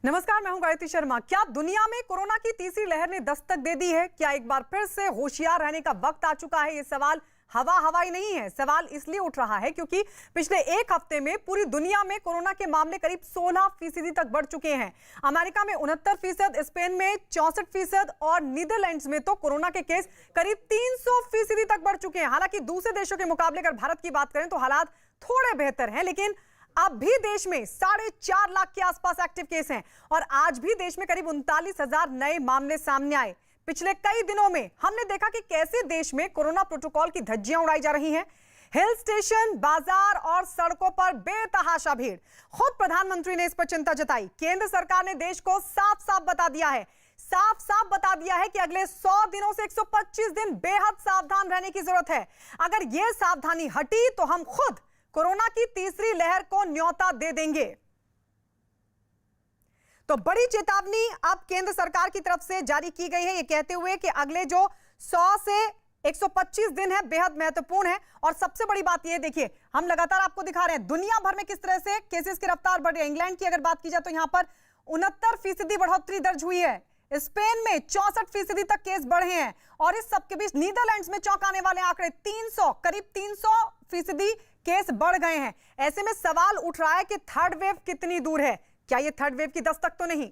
नमस्कार, मैं हूं गायत्री शर्मा। क्या दुनिया में कोरोना की तीसरी लहर ने दस्तक दे दी है? क्या एक बार फिर से होशियार रहने का वक्त आ चुका है? ये सवाल हवाई नहीं है। सवाल इसलिए उठ रहा है क्योंकि पिछले एक हफ्ते में पूरी दुनिया में कोरोना के मामले करीब 16% तक बढ़ चुके हैं। अमेरिका में 69%, स्पेन में 64% और नीदरलैंड्स में तो कोरोना के केस करीब 300% तक बढ़ चुके हैं। हालांकि दूसरे देशों के मुकाबले अगर भारत की बात करें तो हालात थोड़े बेहतर हैं, लेकिन अब भी देश में 4.5 लाख के आसपास एक्टिव केस हैं और आज भी देश में करीब 39,000 नए मामले सामने आए। पिछले कई दिनों में हमने देखा कि कैसे देश में कोरोना प्रोटोकॉल की धज्जियां उड़ाई जा रही हैं। हिल स्टेशन, बाजार और सड़कों पर बेतहाशा भीड़। खुद प्रधानमंत्री ने इस पर चिंता जताई। केंद्र सरकार ने देश को साफ साफ बता दिया है कि अगले 100 दिनों से 125 दिन बेहद सावधान रहने की जरूरत है। अगर यह सावधानी हटी तो हम खुद कोरोना की तीसरी लहर को न्योता दे देंगे। तो बड़ी चेतावनी अब केंद्र सरकार की तरफ से जारी की गई है, ये कहते हुए कि अगले जो 100 से 125 दिन है बेहद महत्वपूर्ण है। और सबसे बड़ी बात ये देखिए, हम लगातार आपको दिखा रहे हैं दुनिया भर में किस तरह से केसेस की रफ्तार बढ़ रही है। इंग्लैंड की अगर बात की जाए तो यहां पर 69% बढ़ोतरी दर्ज हुई है। स्पेन में 64% तक केस बढ़े हैं और इस सबके बीच नीदरलैंड्स में चौंकाने वाले आंकड़े करीब 300% केस बढ़ गए हैं। ऐसे में सवाल उठ रहा है कि थर्ड वेव कितनी दूर है? क्या यह थर्ड वेव की दस्तक तो नहीं?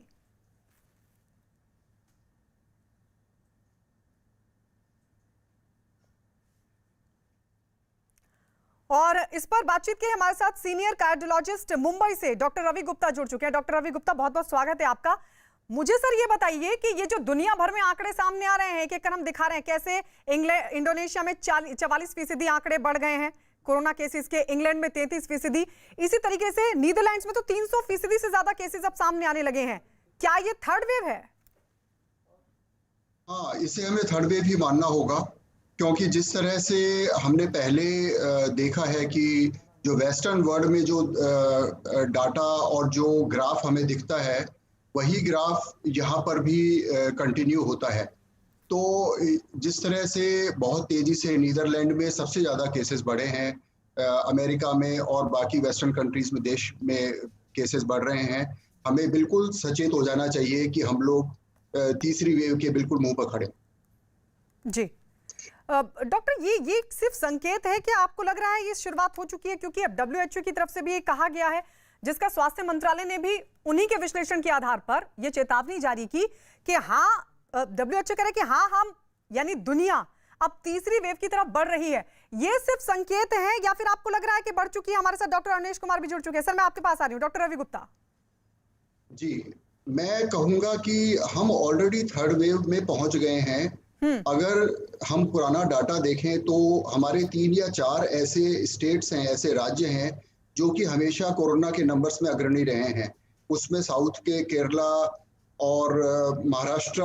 और इस पर बातचीत के लिए हमारे साथ सीनियर कार्डियोलॉजिस्ट मुंबई से डॉक्टर रवि गुप्ता जुड़ चुके हैं। डॉक्टर रवि गुप्ता, बहुत बहुत स्वागत है आपका। मुझे सर ये बताइए कि ये जो दुनिया भर में आंकड़े सामने आ रहे हैं, कि हम दिखा रहे हैं कैसे इंडोनेशिया में 44% आंकड़े बढ़ गए हैं कोरोना केसेस के, इंग्लैंड में 33%, इसी तरीके से नीदरलैंड्स में तो 300% से ज्यादा केसेस अब सामने आने लगे हैं। क्या ये थर्ड वेव है? हाँ, इसे हमें थर्ड वेव ही मानना होगा, क्योंकि जिस तरह से हमने पहले देखा है कि जो वेस्टर्न वर्ल्ड में जो डाटा और जो ग्राफ हमें दिखता है, वही ग्राफ यहाँ पर भी कंटिन्यू होता है। तो जिस तरह से बहुत तेजी से नीदरलैंड में सबसे ज़्यादा केसेस बढ़े हैं, अमेरिका में और बाकी वेस्टर्न कंट्रीज में देश में केसेस बढ़ रहे हैं, हमें बिल्कुल सचेत हो जाना चाहिए कि हम लोग तीसरी वेव के बिल्कुल मुंह पर खड़े। जी डॉक्टर, ये सिर्फ संकेत है कि आपको लग रहा है ये शुरुआत हो चुकी है? क्योंकि अब WHO की तरफ से भी ये कहा गया है, जिसका स्वास्थ्य मंत्रालय ने भी उन्हीं के विश्लेषण के आधार पर यह चेतावनी जारी की कि हाँ, WHO कह रहा है कि हाँ, हम यानी दुनिया अब तीसरी वेव की तरफ बढ़ रही है। ये सिर्फ संकेत है या फिर आपको लग रहा है कि बढ़ चुकी है? हमारे साथ डॉक्टर अवनीश कुमार भी जुड़ चुके हैं। सर, मैं आपके पास आ रही हूँ। डॉक्टर रवि गुप्ता जी, मैं कहूंगा कि हम ऑलरेडी थर्ड वेव में पहुंच गए हैं। अगर हम पुराना डाटा देखें तो हमारे 3 या 4 ऐसे स्टेट्स हैं, ऐसे राज्य हैं जो कि हमेशा कोरोना के नंबर्स में अग्रणी रहे हैं। उसमें साउथ के केरला और महाराष्ट्र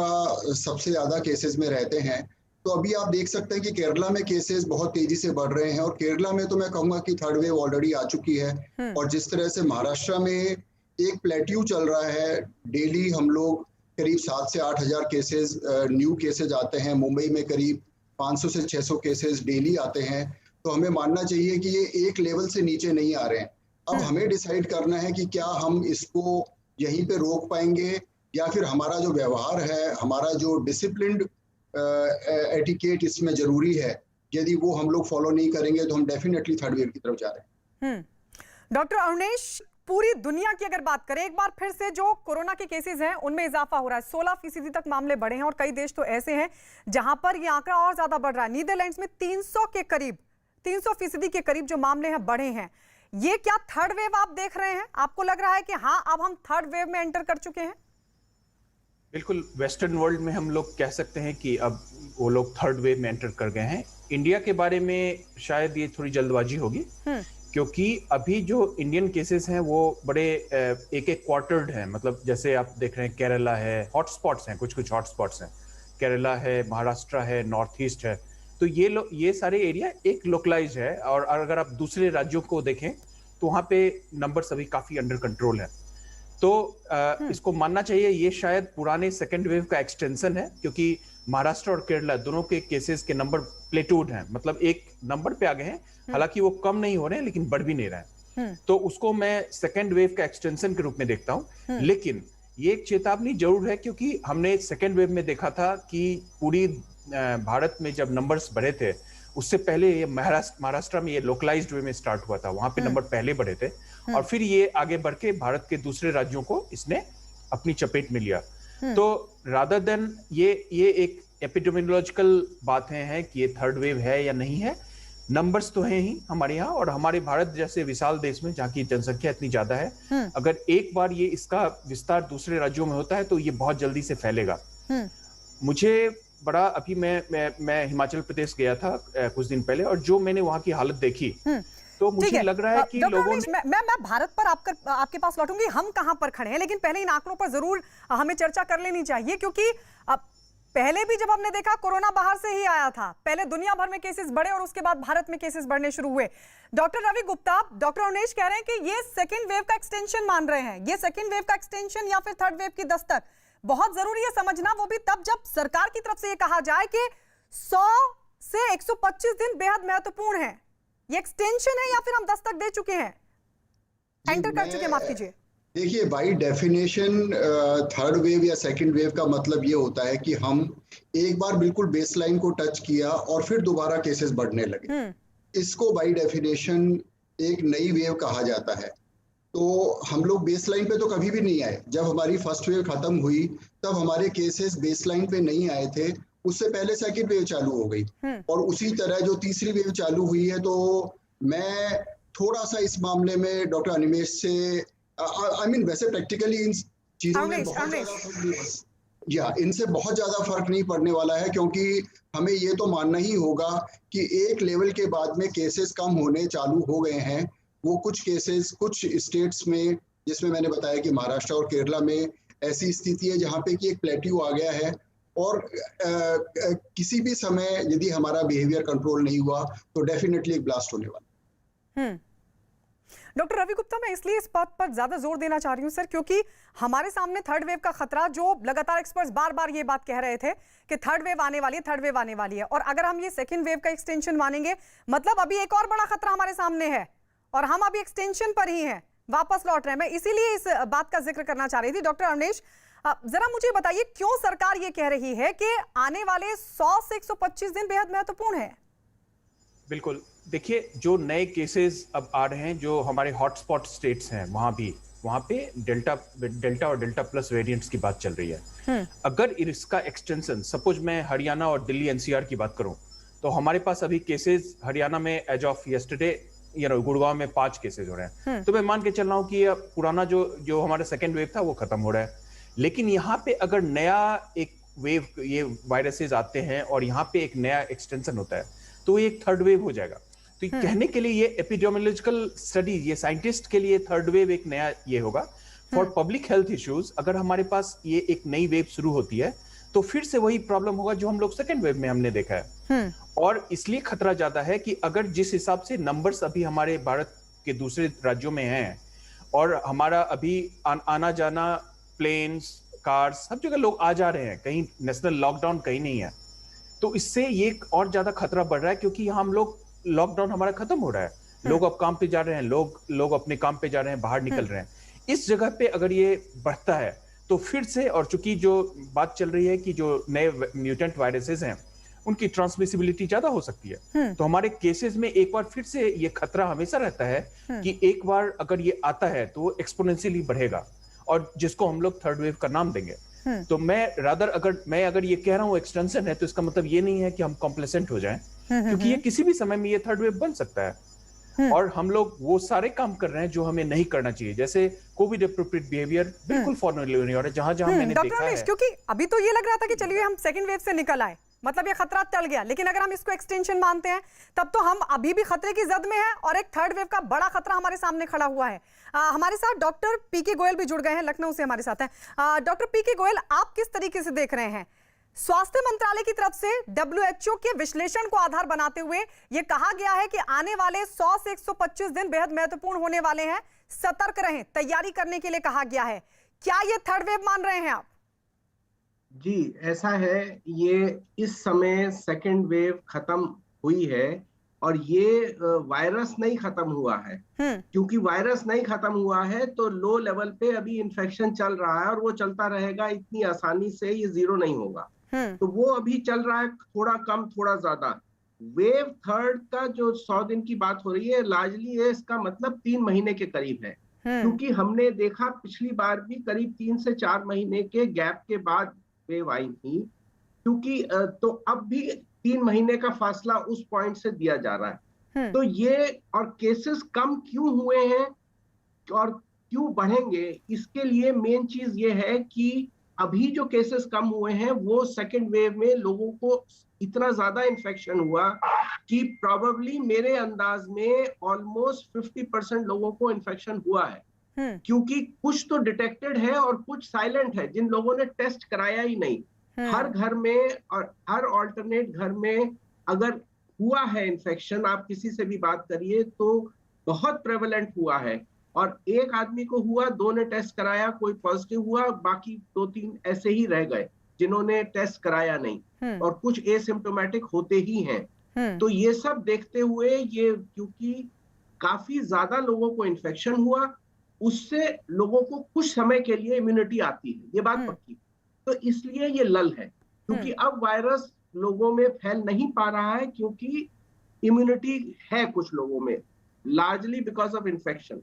सबसे ज़्यादा केसेस में रहते हैं। तो अभी आप देख सकते हैं कि केरला में केसेस बहुत तेजी से बढ़ रहे हैं और केरला में तो मैं कहूँगा कि थर्ड वेव ऑलरेडी आ चुकी है। और जिस तरह से महाराष्ट्र में एक प्लेट्यू चल रहा है, डेली हम लोग करीब 7 से 8 हज़ार केसेस न्यू केसेस आते हैं। मुंबई में करीब 500 से 600 केसेस डेली आते हैं। तो हमें मानना चाहिए कि ये एक लेवल से नीचे नहीं आ रहे हैं। अब हमें डिसाइड करना है कि क्या हम इसको यहीं पे रोक पाएंगे या फिर हमारा जो व्यवहार है, हमारा जो डिसिप्लिन्ड एटिकेट इसमें जरूरी है, यदि वो हम लोग फॉलो नहीं करेंगे तो हम डेफिनेटली थर्ड वेव की तरफ जा रहे हैं। डॉक्टर अवनीश, पूरी दुनिया की अगर बात करें, एक बार फिर से जो कोरोना के केसेस हैं उनमें इजाफा हो रहा है। 16% तक मामले बढ़े हैं और कई देश तो ऐसे हैं जहां पर ये आंकड़ा और ज्यादा बढ़ रहा है। नीदरलैंड्स में 300% के करीब जो मामले हैं बढ़े हैं। ये क्या थर्ड वेव आप देख रहे हैं? आपको लग रहा है कि हाँ, अब हम थर्ड वेव में एंटर कर चुके हैं? बिल्कुल, वेस्टर्न वर्ल्ड में हम लोग कह सकते हैं कि अब वो लोग थर्ड वेव में एंटर कर गए हैं। इंडिया के बारे में शायद ये थोड़ी जल्दबाजी होगी, क्योंकि अभी जो इंडियन केसेस हैं वो बड़े एक क्वार्टर्ड हैं। मतलब जैसे आप देख रहे हैं, केरला है, हॉटस्पॉट्स हैं, कुछ हॉटस्पॉट्स हैं। केरला है, महाराष्ट्र है, नॉर्थ ईस्ट है। तो ये सारे एरिया एक लोकलाइज है। और अगर आप दूसरे राज्यों को देखें तो वहाँ पे नंबर्स अभी काफी अंडर कंट्रोल है। तो इसको मानना चाहिए ये शायद पुराने सेकेंड वेव का एक्सटेंशन है, क्योंकि महाराष्ट्र और केरला दोनों के केसेस के नंबर प्लेटूड हैं, मतलब एक नंबर पे आ गए हैं। हालांकि वो कम नहीं हो रहे हैं लेकिन बढ़ भी नहीं रहे हैं। तो उसको मैं सेकेंड वेव का एक्सटेंशन के रूप में देखता हूं। लेकिन ये एक चेतावनी जरूर है, क्योंकि हमने सेकेंड वेव में देखा था कि पूरी भारत में जब नंबर्स बढ़े थे, उससे पहले ये महाराष्ट्र में ये लोकलाइज्ड वे में स्टार्ट हुआ था, वहां पे नंबर पहले बढ़े थे और फिर ये आगे बढ़ के भारत के दूसरे राज्यों को इसने अपनी चपेट में लिया। तो रादर देन ये एक एपिडेमियोलॉजिकल बातें हैं कि ये थर्ड वेव है या नहीं है, नंबर्स तो हैं ही हमारे यहाँ, और हमारे भारत जैसे विशाल देश में जहाँ की जनसंख्या इतनी ज्यादा है, अगर एक बार ये इसका विस्तार दूसरे राज्यों में होता है तो ये बहुत जल्दी से फैलेगा। मुझे बड़ा अभी मैं हिमाचल प्रदेश गया था कुछ दिन पहले, और जो मैंने वहाँ की हालत देखी तो मुझे लग रहा है कि लोगों ने मैं भारत पर आपके पास लौटूंगी, हम कहां पर खड़े हैं, लेकिन पहले इन आंकड़ों पर जरूर हमें चर्चा कर लेनी चाहिए, क्योंकि पहले भी जब हमने देखा कोरोना बाहर से ही आया था, पहले दुनिया भर में केसेस बढ़े और उसके बाद भारत में केसेस बढ़ने शुरू हुए। डॉक्टर रवि गुप्ता, डॉक्टर अवनेश कह रहे हैं कि ये सेकंड वेव का एक्सटेंशन मान रहे हैं, ये सेकंड वेव का एक्सटेंशन या फिर थर्ड वेव की दस्तक। बहुत जरूरी है समझना, वो भी तब जब सरकार की तरफ से ये कहा जाए कि 100 से 125 दिन बेहद महत्वपूर्ण है। ये एक्सटेंशन है या फिर हम दस्तक दे चुके हैं, एंटर कर चुके हैं, माफ कीजिए। देखिए, बाय डेफिनेशन थर्ड वेव या सेकंड वेव का मतलब ये होता है कि हम एक बार बिल्कुल बेसलाइन को टच किया और फिर दोबारा केसेस बढ़ने लगे। इसको बाय डेफिनेशन एक नई वेव कहा जाता है। तो हम लोग बेसलाइन पे तो कभी भी नहीं आए। जब हमारी फर्स्ट वेव खत्म हुई तब हमारे केसेस बेसलाइन पे नहीं आए थे, उससे पहले सेकंड वेव चालू हो गई। और उसी तरह जो तीसरी वेव चालू हुई है, तो मैं थोड़ा सा इस मामले में डॉक्टर अनिमेश से वैसे प्रैक्टिकली इन चीजों में इनसे बहुत ज्यादा फर्क नहीं पड़ने वाला है, क्योंकि हमें ये तो मानना ही होगा कि एक लेवल के बाद में केसेस कम होने चालू हो गए हैं। वो कुछ केसेस कुछ स्टेट्स में, जिसमें मैंने बताया कि महाराष्ट्र और केरला में ऐसी स्थिति है जहाँ पे कि एक प्लेट्यू आ गया है, और किसी भी समय यदि हमारा बिहेवियर कंट्रोल नहीं हुआ तो डेफिनेटली एक ब्लास्ट होने वाला। डॉक्टर रवि गुप्ता, मैं इसलिए इस बात पर ज्यादा जोर देना चाह रही हूं सर, क्योंकि हमारे सामने थर्ड वेव का खतरा, जो लगातार एक्सपर्ट्स बार बार ये बात कह रहे थे कि थर्ड वेव आने वाली है, थर्ड वेव आने वाली है, और अगर हम ये सेकंड वेव का एक्सटेंशन मानेंगे, मतलब अभी एक और बड़ा खतरा हमारे सामने है और हम अभी एक्सटेंशन पर ही हैं, वापस लौट रहे हैं। मैं इसीलिए इस बात का जिक्र करना चाह रही थी। डॉक्टर अवनेश, जरा मुझे बताइए, क्यों सरकार ये कह रही है कि आने वाले 100 से 125 दिन बेहद महत्वपूर्ण है? बिल्कुल, देखिए, जो नए केसेस अब आ रहे हैं, जो हमारे हॉटस्पॉट स्टेट्स हैं, वहां पे डेल्टा और डेल्टा प्लस वेरिएंट्स की बात चल रही है। अगर इसका एक्सटेंशन, सपोज मैं हरियाणा और दिल्ली एनसीआर की बात करूं, तो हमारे पास अभी केसेस हरियाणा में एज ऑफ यस्टरडे गुड़गांव में 5 केसेस हो रहे हैं। तो मैं मान के चल रहा हूं कि पुराना जो हमारा सेकेंड वेव था वो खत्म हो रहा है। लेकिन यहाँ पे अगर नया एक वेव, ये वायरसेस आते हैं और यहाँ पे एक नया एक्सटेंशन होता है, तो ये एक थर्ड वेव हो जाएगा। तो कहने के लिए ये एपिडेमियोलॉजिकल स्टडी, ये साइंटिस्ट के लिए थर्ड वेव एक नया ये होगा। फॉर पब्लिक हेल्थ इश्यूज, अगर हमारे पास ये एक नई वेव शुरू होती है तो फिर से वही प्रॉब्लम होगा जो हम लोग सेकेंड वेव में हमने देखा है। और इसलिए खतरा ज्यादा है कि अगर जिस हिसाब से नंबर्स अभी हमारे भारत के दूसरे राज्यों में हैं और हमारा अभी आना जाना, प्लेन्स, कार्स, सब जगह लोग आ जा रहे हैं, कहीं नेशनल लॉकडाउन कहीं नहीं है, तो इससे ये और ज्यादा खतरा बढ़ रहा है, क्योंकि यहाँ हम लोग लॉकडाउन हमारा खत्म हो रहा है, लोग अब काम पे जा रहे हैं, लोग अपने काम पे जा रहे हैं, बाहर निकल रहे हैं। इस जगह पे अगर ये बढ़ता है तो फिर से, और चूंकि जो बात चल रही है कि जो नए म्यूटेंट वायरसेस हैं उनकी ट्रांसमिसिबिलिटी ज्यादा हो सकती है, तो हमारे केसेस में एक बार फिर से ये खतरा हमेशा रहता है कि एक बार अगर ये आता है तो एक्सपोनेंशियली बढ़ेगा, और जिसको हम लोग थर्ड वेव का नाम देंगे। तो मैं अगर ये कह रहा हूँ एक्सटेंशन है, तो इसका मतलब ये नहीं है कि हम कॉम्प्लेसेंट हो जाएं, क्योंकि ये किसी भी समय में ये थर्ड वेव बन सकता है। और हम लोग वो सारे काम कर रहे हैं जो हमें नहीं करना चाहिए, जैसे कोविड एप्रोप्रिएट बिहेवियर बिल्कुल फॉलो नहीं हो रहा है, जहां मैंने देखा है। क्योंकि अभी तो ये लग रहा था कि चलिए हम सेकंड वेव से निकल आए, मतलब ये खतरा टल गया, लेकिन अगर हम इसको एक्सटेंशन मानते हैं तब तो हम अभी भी खतरे की जद में हैं और एक थर्ड वेव का बड़ा खतरा हमारे सामने खड़ा हुआ है। हमारे साथ डॉक्टर पीके गोयल भी जुड़ गए हैं, लखनऊ से हमारे साथ हैं। डॉक्टर पीके गोयल, आप किस तरीके से देख रहे हैं? स्वास्थ्य मंत्रालय की तरफ से WHO के विश्लेषण को आधार बनाते हुए यह कहा गया है कि आने वाले 100 से 125 दिन बेहद महत्वपूर्ण होने वाले हैं, सतर्क रहें, तैयारी करने के लिए कहा गया है। क्या ये थर्ड वेव मान रहे हैं आप? जी, ऐसा है। ये इस समय सेकेंड वेव खत्म हुई है, और ये वायरस नहीं खत्म हुआ है। क्योंकि वायरस नहीं खत्म हुआ है तो लो लेवल पे अभी इन्फेक्शन चल रहा है और वो चलता रहेगा, इतनी आसानी से ये जीरो नहीं होगा। तो वो अभी चल रहा है, थोड़ा कम थोड़ा ज्यादा। वेव थर्ड का जो 100 दिन की बात हो रही है, लार्जली है इसका मतलब 3 महीने के करीब है। क्योंकि हमने देखा पिछली बार भी करीब 3 से 4 महीने के गैप के बाद वेव आई थी। क्योंकि तो अब भी 3 महीने का फासला उस पॉइंट से दिया जा रहा है। तो ये और केसेस कम क्यों हुए हैं और क्यों बढ़ेंगे, इसके लिए मेन चीज ये है कि अभी जो केसेस कम हुए हैं वो सेकेंड वेव में लोगों को इतना ज्यादा इन्फेक्शन हुआ कि प्रोबेबली मेरे अंदाज में ऑलमोस्ट 50% लोगों को इन्फेक्शन हुआ है। क्योंकि कुछ तो डिटेक्टेड है और कुछ साइलेंट है, जिन लोगों ने टेस्ट कराया ही नहीं। हर घर में और हर ऑल्टरनेट घर में अगर हुआ है इन्फेक्शन, आप किसी से भी बात करिए तो बहुत प्रेवलेंट हुआ है। और एक आदमी को हुआ, 2 ने टेस्ट कराया, कोई पॉजिटिव हुआ, बाकी 2-3 ऐसे ही रह गए जिन्होंने टेस्ट कराया नहीं, और कुछ एसिम्प्टोमेटिक होते ही हैं। तो ये सब देखते हुए ये, क्योंकि काफी ज्यादा लोगों को इन्फेक्शन हुआ, उससे लोगों को कुछ समय के लिए इम्यूनिटी आती है, ये बात पक्की। तो इसलिए ये लल है, क्योंकि अब वायरस लोगों में फैल नहीं पा रहा है, क्योंकि इम्यूनिटी है कुछ लोगों में, लार्जली बिकॉज ऑफ इन्फेक्शन।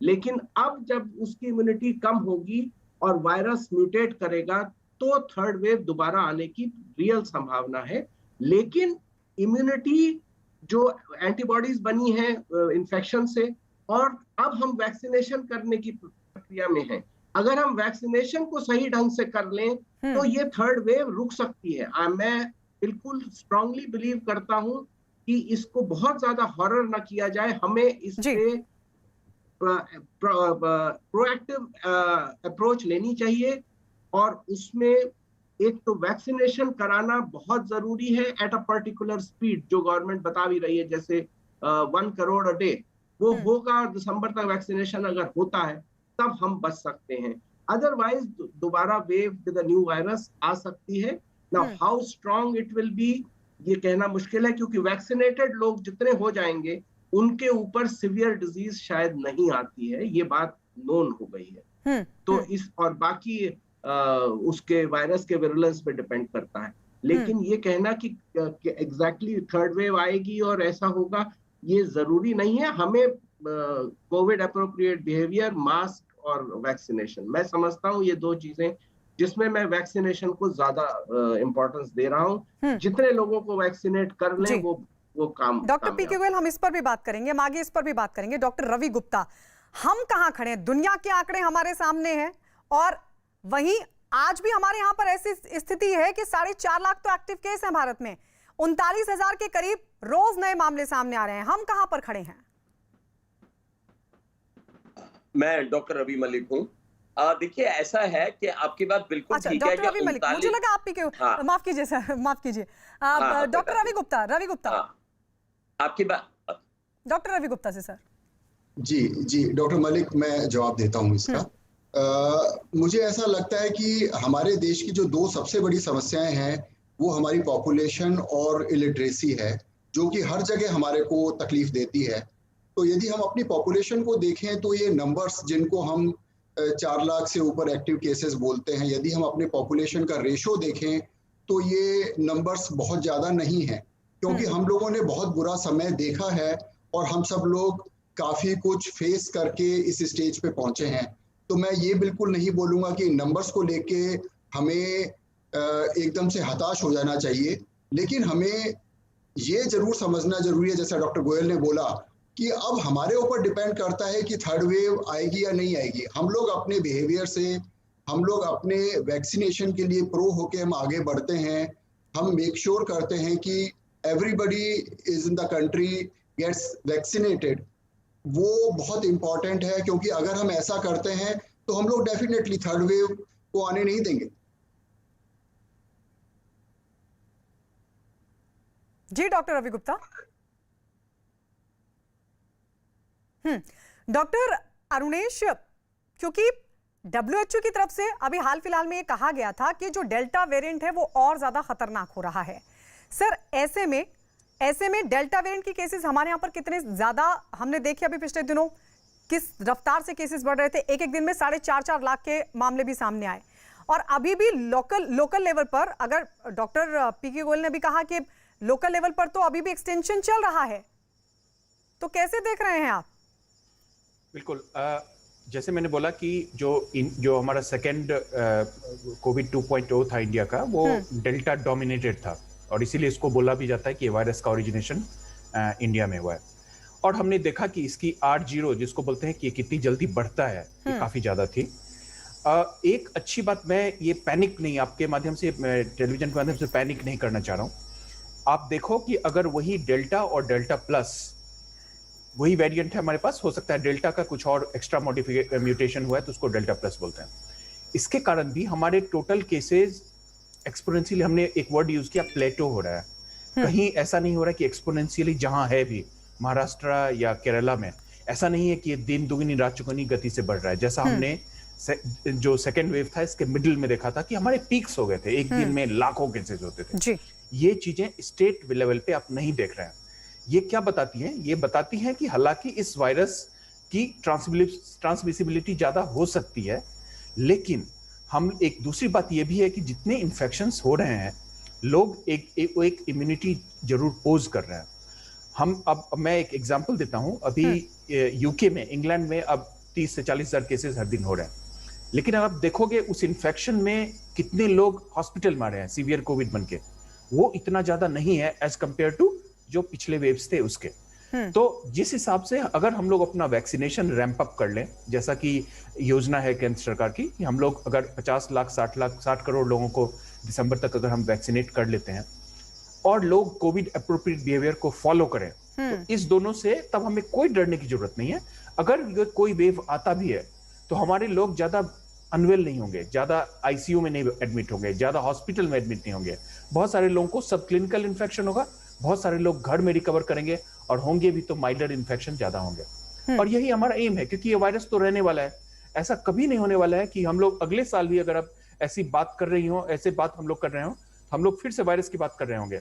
लेकिन अब जब उसकी इम्यूनिटी कम होगी और वायरस म्यूटेट करेगा तो थर्ड वेव दोबारा आने की रियल संभावना है। लेकिन इम्यूनिटी जो एंटीबॉडीज बनी है इन्फेक्शन से, और अब हम वैक्सीनेशन करने की प्रक्रिया में हैं, अगर हम वैक्सीनेशन को सही ढंग से कर लें तो ये थर्ड वेव रुक सकती है। मैं बिल्कुल स्ट्रांगली बिलीव करता हूं कि इसको बहुत ज्यादा हॉरर ना किया जाए, हमें इस पे प्रोएक्टिव अप्रोच लेनी चाहिए। और उसमें एक तो वैक्सीनेशन कराना बहुत जरूरी है एट अ पर्टिकुलर स्पीड, जो गवर्नमेंट बता भी रही है, जैसे 1 करोड़ अ डे वो होगा, और दिसंबर तक वैक्सीनेशन अगर होता है तब हम बच सकते हैं। अदरवाइज दोबारा wave with a new virus आ सकती है। Now how strong it will be ये कहना मुश्किल है, क्योंकि वैक्सीनेटेड लोग जितने हो जाएंगे उनके ऊपर सिवियर डिजीज शायद नहीं आती है, ये बात नोन हो गई है। तो इस और बाकी उसके वायरस के विरुलेंस पे डिपेंड करता है। लेकिन ये कहना कि एग्जैक्टली थर्ड वेव आएगी और ऐसा होगा, ये जरूरी नहीं है। हमें कोविड अप्रोप्रिएट बिहेवियर, मास्क और वैक्सीनेशन, मैं समझता हूँ ये 2 चीजें जिसमें मैं वैक्सीनेशन को ज्यादा इंपॉर्टेंस दे रहा हूँ। जितने लोगों को वैक्सीनेट कर लें वो काम। डॉक्टर पीके गोयल, हम इस पर भी बात करेंगे, हम आगे इस पर भी बात करेंगे। डॉक्टर रवि गुप्ता, हम कहां खड़े हैं? दुनिया के आंकड़े हमारे सामने हैं और वहीं आज भी हमारे यहाँ पर ऐसी स्थिति है कि 4.5 लाख तो एक्टिव केस हैं भारत में, 39,000 के करीब रोज नए मामले सामने आ रहे हैं। हम कहां पर खड़े हैं? मैं डॉक्टर रवि मलिक हूँ। देखिए, ऐसा है कि आपकी बात बिल्कुल ठीक है। डॉक्टर रवि मलिक, मुझे लगा आप पीके, माफ कीजिए सर, माफ कीजिए। डॉक्टर रवि गुप्ता, आपकी बात डॉक्टर रवि गुप्ता से सर। जी डॉक्टर मलिक, मैं जवाब देता हूं इसका। मुझे ऐसा लगता है कि हमारे देश की जो 2 सबसे बड़ी समस्याएं हैं वो हमारी पॉपुलेशन और इलिटरेसी है, जो कि हर जगह हमारे को तकलीफ देती है। तो यदि हम अपनी पॉपुलेशन को देखें तो ये नंबर्स जिनको हम 4 लाख से ऊपर एक्टिव केसेस बोलते हैं, यदि हम अपने पॉपुलेशन का रेशो देखें तो ये नंबर्स बहुत ज़्यादा नहीं है, क्योंकि हम लोगों ने बहुत बुरा समय देखा है और हम सब लोग काफ़ी कुछ फेस करके इस स्टेज पे पहुंचे हैं। तो मैं ये बिल्कुल नहीं बोलूँगा कि नंबर्स को लेके हमें एकदम से हताश हो जाना चाहिए, लेकिन हमें ये जरूर समझना जरूरी है, जैसा डॉक्टर गोयल ने बोला, कि अब हमारे ऊपर डिपेंड करता है कि थर्ड वेव आएगी या नहीं आएगी। हम लोग अपने बिहेवियर से, हम लोग अपने वैक्सीनेशन के लिए प्रो होके हम आगे बढ़ते हैं। हम मेक श्योर करते हैं कि everybody is in the country gets vaccinated. वो बहुत इंपॉर्टेंट है, क्योंकि अगर हम ऐसा करते हैं तो हम लोग डेफिनेटली थर्ड वेव को आने नहीं देंगे। जी डॉक्टर रवि गुप्ता। डॉक्टर अरुणेश, क्योंकि WHO की तरफ से अभी हाल फिलहाल में ये कहा गया था कि जो डेल्टा वेरिएंट है वो और ज्यादा खतरनाक हो रहा है। सर, ऐसे में ऐसे में डेल्टा वेरिएंट की केसेस हमारे यहाँ पर कितने ज्यादा हमने देखे अभी पिछले दिनों, किस रफ्तार से केसेस बढ़ रहे थे। एक एक दिन में 4.5 लाख के मामले भी सामने आए। और अभी भी लोकल लेवल पर, अगर डॉक्टर पीके गोयल ने भी कहा कि लोकल लेवल पर तो अभी भी एक्सटेंशन चल रहा है, तो कैसे देख रहे हैं आप? बिल्कुल, जैसे मैंने बोला कि जो हमारा सेकेंड कोविड 2.0 था इंडिया का, वो डेल्टा डोमिनेटेड था, और इसीलिए इसको बोला भी जाता है कि वायरस का ओरिजिनेशन इंडिया में हुआ है। और हमने देखा कि इसकी R0 जिसको बोलते हैं कि कितनी जल्दी बढ़ता है, ये काफी ज्यादा थी। एक अच्छी बात, मैं ये पैनिक नहीं, आपके माध्यम से, टेलीविजन के माध्यम से पैनिक नहीं करना चाह रहा हूँ। आप देखो कि अगर वही डेल्टा और डेल्टा प्लस वही वेरिएंट है हमारे पास, हो सकता है डेल्टा का कुछ और एक्स्ट्रा म्यूटेशन हुआ है तो उसको डेल्टा प्लस बोलते हैं। इसके कारण भी हमारे टोटल केसेस एक्सपोनेंशियली, हमने एक वर्ड यूज किया, प्लेटो हो रहा है। कहीं ऐसा नहीं हो रहा कि एक्सपोनेंशियली जहां है भी महाराष्ट्र या केरला में, ऐसा नहीं है कि ये दिन दुगनी रात चौगुनी गति से बढ़ रहा है। जैसा हमने जो सेकेंड वेव था इसके मिडिल में देखा था कि हमारे पीक्स हो गए थे, एक दिन में लाखों केसेस होते थे जी। ये चीजें स्टेट लेवल पे आप नहीं देख रहे हैं। ये क्या बताती हैं? ये बताती हैं कि हालांकि इस वायरस की ट्रांसमिसिबिलिटी ज्यादा हो सकती है, लेकिन हम एक दूसरी बात ये भी है कि जितने इन्फेक्शंस हो रहे हैं, लोग एक इम्यूनिटी जरूर पोज कर रहे हैं। अब मैं एक एग्जांपल देता हूं। अभी यूके में, इंग्लैंड में अब 30 से 40 हजार केसेस हर दिन हो रहे हैं, लेकिन अब आप देखोगे उस इन्फेक्शन में कितने लोग हॉस्पिटल में आ रहे हैं सीवियर कोविड बनके, वो इतना ज्यादा नहीं है एज कंपेयर टू जो पिछले वेव्स थे उसके। तो जिस हिसाब से अगर हम लोग अपना वैक्सीनेशन रैंप अप कर लें, जैसा कि योजना है केंद्र सरकार की, कि हम लोग अगर 50 लाख 60 करोड़ लोगों को दिसंबर तक अगर हम वैक्सीनेट कर लेते हैं और लोग कोविड अप्रोप्रिएट बिहेवियर को फॉलो करें, तो इस दोनों से तब हमें कोई डरने की जरूरत नहीं है। अगर कोई वेव आता भी है तो हमारे लोग ज्यादा अनवेल नहीं होंगे, ज्यादा आईसीयू में नहीं एडमिट होंगे, ज्यादा हॉस्पिटल में एडमिट नहीं होंगे। बहुत सारे लोगों को सब क्लिनिकल इन्फेक्शन होगा, बहुत सारे लोग घर में रिकवर करेंगे, और होंगे भी तो माइल्डर इन्फेक्शन ज्यादा होंगे। और यही हमारा एम है, क्योंकि ये वायरस तो रहने वाला है। ऐसा कभी नहीं होने वाला है कि हम लोग अगले साल भी अगर अब ऐसी बात कर रही हो, ऐसे बात हम लोग कर रहे हो, हम लोग फिर से वायरस की बात कर रहे होंगे।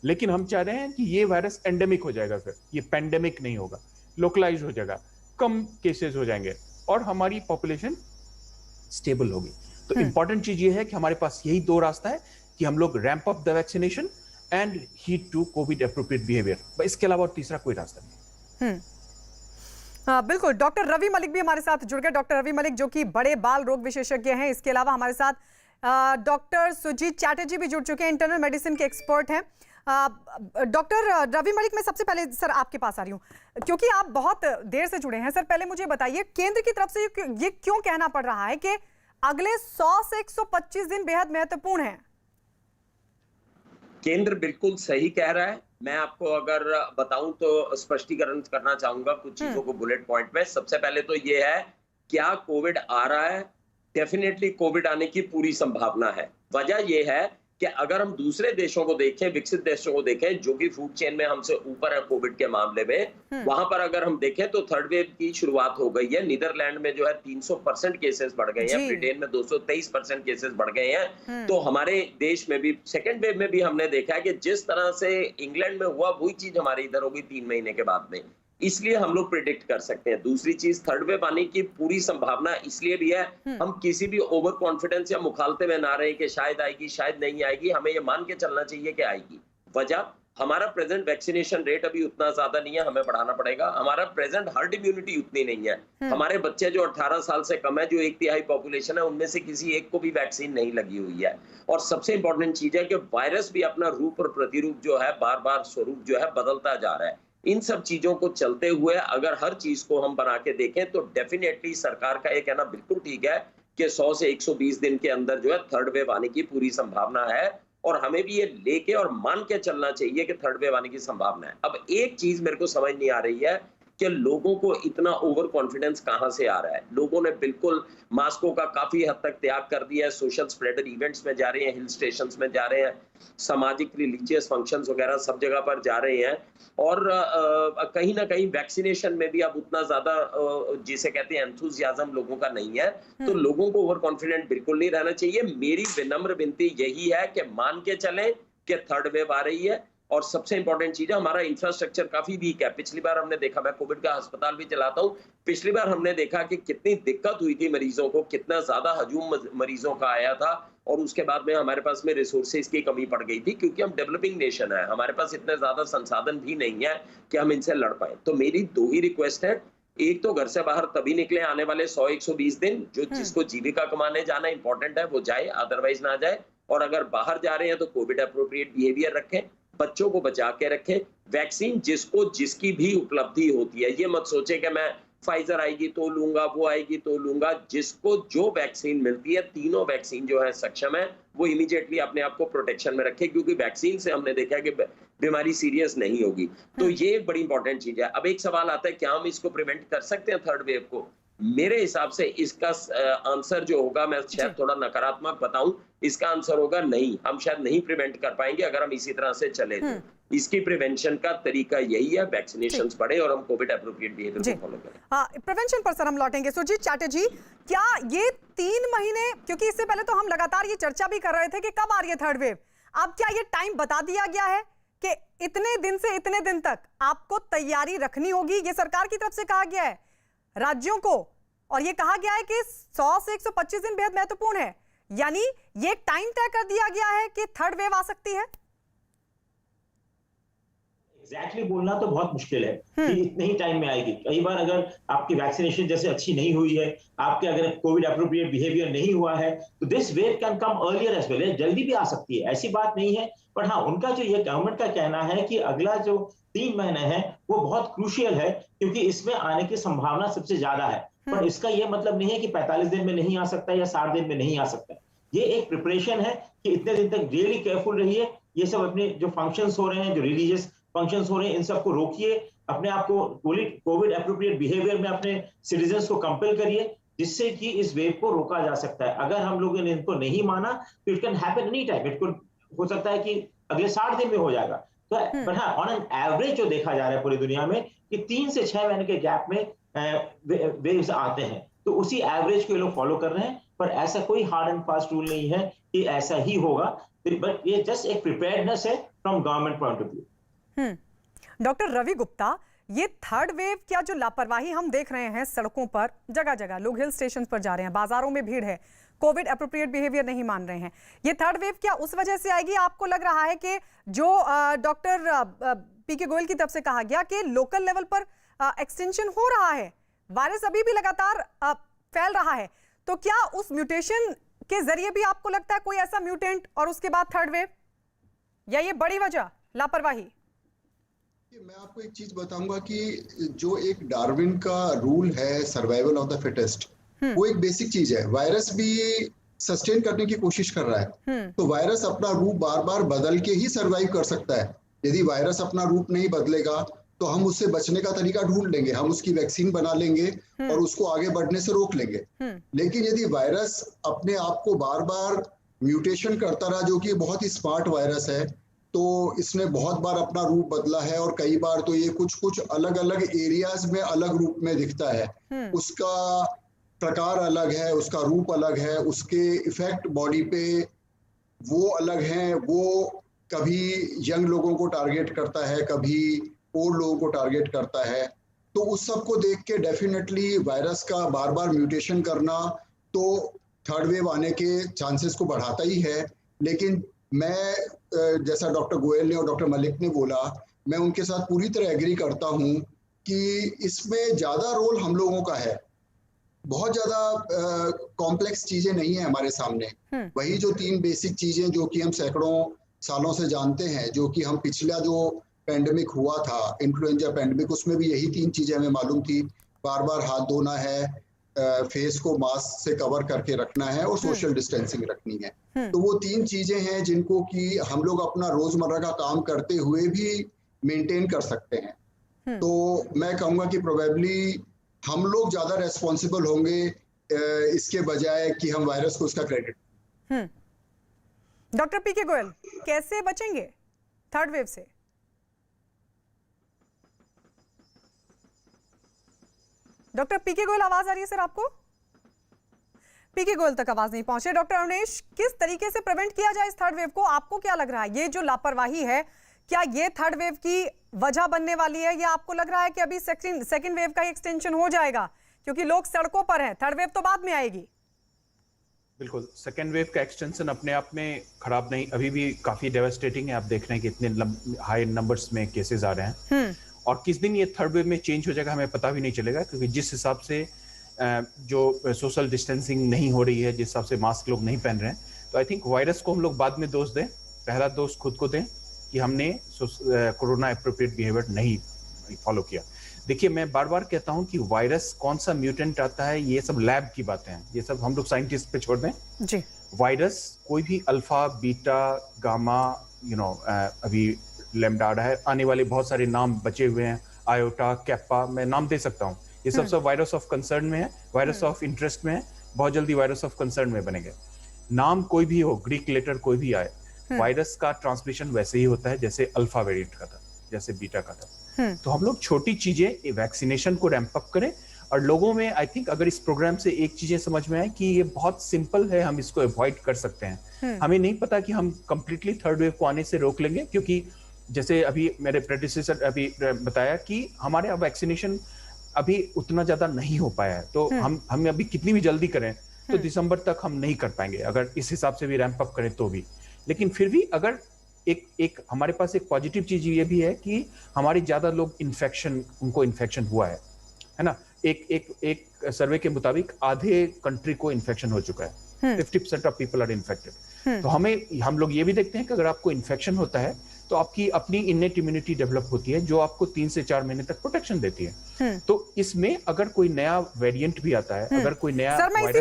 लेकिन हम चाह रहे हैं कि ये वायरस एंडेमिक हो जाएगा, फिर ये पैंडेमिक नहीं होगा, लोकलाइज हो जाएगा, कम केसेस हो जाएंगे और हमारी पॉपुलेशन स्टेबल होगी। तो इंपॉर्टेंट चीज ये है कि हमारे पास यही दो रास्ता है कि हम लोग ramp up the vaccination and heed to COVID appropriate behaviour. इसके अलावा और तीसरा कोई रास्ता नहीं। बिल्कुल। डॉक्टर रवि मलिक भी हमारे साथ जुड़ गए। डॉक्टर रवि मलिक जो कि बड़े बाल रोग विशेषज्ञ हैं। इसके अलावा हमारे साथ डॉक्टर सुजीत चैटर्जी भी जुड़ चुके हैं, इंटरनल मेडिसिन के एक्सपर्ट हैं। डॉक्टर रवि मलिक, मैं सबसे पहले सर आपके पास आ रही हूँ, क्योंकि आप बहुत देर से जुड़े हैं। सर पहले मुझे बताइए, केंद्र की तरफ से ये क्यों कहना पड़ रहा है कि अगले 100 से 125 दिन बेहद महत्वपूर्ण हैं? केंद्र बिल्कुल सही कह रहा है। मैं आपको अगर बताऊं तो स्पष्टीकरण करना चाहूंगा कुछ चीजों को बुलेट पॉइंट में। सबसे पहले तो ये है, क्या कोविड आ रहा है? डेफिनेटली कोविड आने की पूरी संभावना है। वजह यह है कि अगर हम दूसरे देशों को देखें, विकसित देशों को देखें, जो कि फूड चेन में हमसे ऊपर है कोविड के मामले में, वहां पर अगर हम देखें तो थर्ड वेव की शुरुआत हो गई है। नीदरलैंड में जो है 300% केसेस बढ़ गए हैं, ब्रिटेन में 223% केसेस बढ़ गए हैं। तो हमारे देश में भी सेकेंड वेव में भी हमने देखा है कि जिस तरह से इंग्लैंड में हुआ वही चीज हमारे इधर होगी 3 महीने के बाद में। इसलिए हम लोग प्रिडिक्ट कर सकते हैं। दूसरी चीज, थर्ड वेव आने की पूरी संभावना इसलिए भी है, हम किसी भी ओवर कॉन्फिडेंस या मुखालते में ना रहे कि शायद आएगी शायद नहीं आएगी। हमें ये मान के चलना चाहिए कि आएगी। वजह, हमारा प्रेजेंट वैक्सीनेशन रेट अभी उतना ज्यादा नहीं है, हमें बढ़ाना पड़ेगा। हमारा प्रेजेंट हर्ड इम्यूनिटी उतनी नहीं है। हमारे बच्चे जो 18 साल से कम है, जो 1/3 पॉपुलेशन है, उनमें से किसी एक को भी वैक्सीन नहीं लगी हुई है। और सबसे इंपॉर्टेंट चीज है कि वायरस भी अपना रूप और प्रतिरूप जो है, बार बार स्वरूप जो है बदलता जा रहा है। इन सब चीजों को चलते हुए अगर हर चीज को हम बना के देखें तो डेफिनेटली सरकार का ये कहना बिल्कुल ठीक है कि 100 से 120 दिन के अंदर जो है थर्ड वेव आने की पूरी संभावना है। और हमें भी ये लेके और मान के चलना चाहिए कि थर्ड वेव आने की संभावना है। अब एक चीज मेरे को समझ नहीं आ रही है कि लोगों को इतना ओवर कॉन्फिडेंस कहां से आ रहा है। लोगों ने बिल्कुल मास्कों का काफी हद तक त्याग कर दिया है, सोशल स्प्रेडर इवेंट्स में जा रहे हैं, हिल स्टेशंस में जा रहे हैं, सामाजिक रिलीजियस फंक्शंस वगैरह सब जगह पर जा रहे हैं। और कहीं ना कहीं वैक्सीनेशन में भी अब उतना ज्यादा जिसे कहते हैं एंथुसियाज्म लोगों का नहीं है। तो लोगों को ओवर कॉन्फिडेंट बिल्कुल नहीं रहना चाहिए। मेरी विनम्र विनती यही है कि मान के चलें कि थर्ड वेव आ रही है, और सबसे इंपॉर्टेंट चीज है, हमारा इंफ्रास्ट्रक्चर काफी वीक है। पिछली बार हमने देखा, मैं कोविड का अस्पताल भी चलाता हूँ, पिछली बार हमने देखा कि कितनी दिक्कत हुई थी मरीजों को, कितना ज्यादा हजूम मरीजों का आया था, और उसके बाद में हमारे पास में रिसोर्सेज की कमी पड़ गई थी, क्योंकि हम डेवलपिंग नेशन है, हमारे पास इतने ज्यादा संसाधन भी नहीं है कि हम इनसे लड़ पाए। तो मेरी 2 ही रिक्वेस्ट है, एक तो घर से बाहर तभी निकले आने वाले 100-120 दिन, जो जिसको जीविका कमाने जाना इंपॉर्टेंट है वो जाए, अदरवाइज ना जाए। और अगर बाहर जा रहे हैं तो कोविड अप्रोप्रिएट बिहेवियर रखें, बच्चों को बचा के रखें। वैक्सीन जिसको जिसकी भी उपलब्धि होती है, ये मत सोचे कि मैं फाइजर आएगी तो लूंगा, वो आएगी तो लूंगा। जिसको जो वैक्सीन मिलती है, तीनों वैक्सीन जो है सक्षम है, वो इमीडिएटली अपने आप को प्रोटेक्शन में रखे, क्योंकि वैक्सीन से हमने देखा है कि बीमारी सीरियस नहीं होगी। तो ये एक बड़ी इंपॉर्टेंट चीज है। अब एक सवाल आता है, क्या हम इसको प्रिवेंट कर सकते हैं थर्ड वेव को? मेरे हिसाब से इसका आंसर जो होगा, मैं शायद थोड़ा नकारात्मक बताऊं, इसका आंसर होगा नहीं। हम शायद नहीं प्रिवेंट कर पाएंगे अगर हम इसी तरह से चले तो। इसकी प्रिवेंशन का तरीका यही है, वैक्सीनेशंस बढ़े और हम कोविड एप्रोप्रिएट बिहेवियर को फॉलो करें। हाँ, प्रिवेंशन पर सर हम लौटेंगे। सुरजीत चैटर्जी, क्या ये 3 महीने, क्योंकि इससे पहले तो हम लगातार ये चर्चा भी कर रहे थे कि कब आ रही है थर्ड वेव, अब क्या ये टाइम बता दिया गया है कि इतने दिन से इतने दिन तक आपको तैयारी रखनी होगी? ये सरकार की तरफ से कहा गया है राज्यों को, और ये कहा गया है कि 100 से 125 दिन बेहद महत्वपूर्ण है, यानी ये टाइम तय कर दिया गया है कि थर्ड वेव आ सकती है। एग्जैक्टली बोलना तो बहुत मुश्किल है कि इतने ही टाइम में आएगी। कई बार अगर आपकी वैक्सीनेशन जैसे अच्छी नहीं हुई है, आपके अगर कोविड एप्रोप्रिएट बिहेवियर नहीं हुआ है, तो this wave can come earlier as well, जल्दी भी आ सकती है, ऐसी बात नहीं है। पर हाँ, उनका जो ये गवर्नमेंट का कहना है कि अगला जो 3 महीने है वो बहुत क्रूशियल है, क्योंकि इसमें आने की संभावना सबसे ज्यादा है। पर इसका ये मतलब नहीं है कि 45 दिन में नहीं आ सकता या 60 दिन में नहीं आ सकता। ये एक प्रिपरेशन है कि इतने दिन तक रियली केयरफुल रहिए। ये सब अपने जो फंक्शंस हो रहे हैं, जो रिलीजियस फंक्शंस हो रहे हैं, इन सबको रोकिए, अपने आप को कोविड एप्रोप्रिएट बिहेवियर में अपने सिटीजन्स को कंपेल करिए, जिससे कि इस वेव को रोका जा सकता है। अगर हम लोगों ने इनको नहीं माना तो it can happen any time, it could हो सकता है कि अगले 60 दिन में हो जाएगा। तो पर हाँ, ऑन एन एवरेज जो देखा जा रहा है पूरी दुनिया में कि 3 से 6 महीने के गैप में वेव्स आते हैं, तो उसी एवरेज को लोग फॉलो कर रहे हैं। पर ऐसा कोई हार्ड एंड फास्ट रूल नहीं है कि ऐसा ही होगा, बट ये जस्ट एक प्रिपेयर्डनेस है from government point of view. Doctor Ravi Gupta, ये थर्ड वेव क्या जो लापरवाही हम देख रहे हैं सड़कों पर, जगह जगह लोग हिल स्टेशन पर जा रहे हैं, बाजारों में भीड़ है, कोविड एप्रोप्रिएट बिहेवियर नहीं मान रहे हैं, ये थर्ड वेव क्या उस वजह से आएगी? आपको लग रहा है कि जो डॉक्टर पीके गोयल की तरफ से कहा गया कि लोकल लेवल पर एक्सटेंशन हो रहा है, वायरस अभी भी लगातार फैल रहा है, तो क्या उस म्यूटेशन के जरिए भी आपको लगता है कोई ऐसा म्यूटेंट और उसके बाद थर्ड वेव, या ये बड़ी वजह लापरवाही? मैं आपको एक चीज बताऊंगा कि जो एक डार्विन का रूल है, सर्वाइवल ऑफ द फिटेस्ट, वो एक बेसिक चीज है। वायरस भी सस्टेन करने की कोशिश कर रहा है, तो वायरस अपना रूप बार बार बदल के ही सर्वाइव कर सकता है। यदि वायरस अपना रूप नहीं बदलेगा तो हम उससे बचने का तरीका ढूंढ लेंगे, हम उसकी वैक्सीन बना लेंगे और उसको आगे बढ़ने से रोक लेंगे। लेकिन यदि वायरस अपने आप को बार बार म्यूटेशन करता रहा, जो कि बहुत ही स्मार्ट वायरस है, तो इसने बहुत बार अपना रूप बदला है और कई बार तो ये कुछ अलग अलग एरियाज में अलग रूप में दिखता है। उसका प्रकार अलग है, उसका रूप अलग है, उसके इफेक्ट बॉडी पे वो अलग हैं। वो कभी यंग लोगों को टारगेट करता है, कभी ओल्ड लोगों को टारगेट करता है। तो उस सब को देख के डेफिनेटली वायरस का बार बार म्यूटेशन करना तो थर्ड वेव आने के चांसेस को बढ़ाता ही है। लेकिन मैं जैसा डॉक्टर गोयल ने और डॉक्टर मलिक ने बोला, मैं उनके साथ पूरी तरह एग्री करता हूं कि इसमें ज्यादा रोल हम लोगों का है। बहुत ज्यादा कॉम्प्लेक्स चीजें नहीं है हमारे सामने। वही जो 3 बेसिक चीजें जो कि हम सैकड़ों सालों से जानते हैं, जो कि हम पिछला जो पेंडेमिक हुआ था, इन्फ्लुएंजा पेंडेमिक, उसमें भी यही 3 चीजें हमें मालूम थी। बार बार हाथ धोना है, फेस को मास्क से कवर करके रखना है और सोशल डिस्टेंसिंग रखनी है। तो वो 3 चीजें हैं जिनको कि हम लोग अपना रोजमर्रा का काम करते हुए भी मेंटेन कर सकते हैं। तो मैं कहूंगा कि प्रोबेबली हम लोग ज्यादा रेस्पॉन्सिबल होंगे इसके बजाय कि हम वायरस को उसका क्रेडिट। डॉक्टर पीके गोयल, कैसे बचेंगे थर्ड वेव से? डॉक्टर पीके गोयल, आवाज आ रही है सर आपको? पीके गोयल तक आवाज नहीं पहुंचे। डॉक्टर अवनेश, किस तरीके से प्रिवेंट किया जाए इस थर्ड वेव को? आपको क्या लग रहा है, ये जो लापरवाही है, क्या ये थर्ड वेव की वजह बनने वाली है, या आपको लग रहा है कि अभी सेकंड वेव का एक्सटेंशन हो जाएगा क्योंकि लोग सड़कों पर हैं, थर्ड वेव तो बाद में आएगी? बिल्कुल, सेकेंड वेव का एक्सटेंशन अपने आप में खराब नहीं, अभी भी काफी डेवास्टेटिंग है। आप देख रहे हैं कि इतने हाई नंबर्स में केसेस आ रहे हैं, और किस दिन ये थर्ड वेव में चेंज हो जाएगा हमें पता भी नहीं चलेगा, क्योंकि जिस हिसाब से जो सोशल डिस्टेंसिंग नहीं हो रही है, जिस हिसाब से मास्क लोग नहीं पहन रहे हैं, तो आई थिंक वायरस को हम लोग बाद में दोष दें, पहला दोष खुद को दें कि हमने कोरोना एप्रोप्रिएट बिहेवियर नहीं फॉलो किया। देखिए, मैं बार बार कहता हूं कि वायरस कौन सा म्यूटेंट आता है, ये सब लैब की बातें हैं, ये सब हम लोग साइंटिस्ट पे छोड़ दें जी। वायरस कोई भी अल्फा, बीटा, गामा, अभी लैम्डा है, आने वाले बहुत सारे नाम बचे हुए हैं, आयोटा, कैप्पा, मैं नाम दे सकता हूँ, ये सब वायरस ऑफ कंसर्न में है, वायरस ऑफ इंटरेस्ट में है, बहुत जल्दी वायरस ऑफ कंसर्न में बनेंगे। नाम कोई भी हो, ग्रीक लेटर कोई भी आए, वायरस का ट्रांसमिशन वैसे ही होता है जैसे अल्फा वेरिएंट का था, जैसे बीटा का था। तो हम लोग छोटी चीजें, वैक्सीनेशन को रैंप अप करें, और लोगों में आई थिंक अगर इस प्रोग्राम से एक चीजें समझ में आए कि ये बहुत सिंपल है, हम इसको अवॉइड कर सकते हैं। हमें नहीं पता कि हम कंप्लीटली थर्ड वेव को आने से रोक लेंगे, क्योंकि जैसे अभी मेरे प्रेडिसेसर अभी बताया कि हमारे अब वैक्सीनेशन अभी उतना ज्यादा नहीं हो पाया है, तो हम अभी कितनी भी जल्दी करें तो दिसंबर तक हम नहीं कर पाएंगे, अगर इस हिसाब से भी रैंप अप करें तो भी। लेकिन फिर भी अगर एक हमारे पास एक पॉजिटिव चीज ये भी है कि हमारे ज्यादा लोग उनको इन्फेक्शन हुआ है ना। एक सर्वे के मुताबिक आधे कंट्री को इन्फेक्शन हो चुका है, 50% ऑफ पीपल आर इन्फेक्टेड। तो हम लोग ये भी देखते हैं कि अगर आपको इन्फेक्शन होता है तो आपकी अपनी इनेट इम्यूनिटी डेवलप होती है, जो आपको 3 से 4 महीने तक प्रोटेक्शन देती है। तो इसमें अगर कोई नया वेरिएंट भी आता है, अगर कोई नया सर, मैं इसी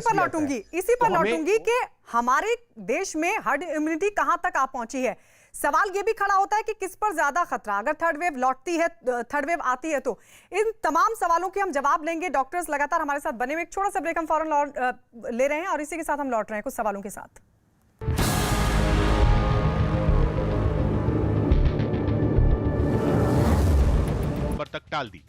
पर लौटूंगी कि हमारे देश में हर्ड इम्यूनिटी कहां तक आ पहुंची है। सवाल ये भी खड़ा होता है कि किस पर ज्यादा खतरा, अगर थर्ड वेव आती है तो इन तमाम सवालों के हम जवाब लेंगे। डॉक्टर्स लगातार हमारे साथ बने हुए, एक छोटा सा ब्रेक हम फौरन ले रहे हैं और इसी के साथ हम लौट रहे हैं कुछ सवालों के साथ। तक टाल दी।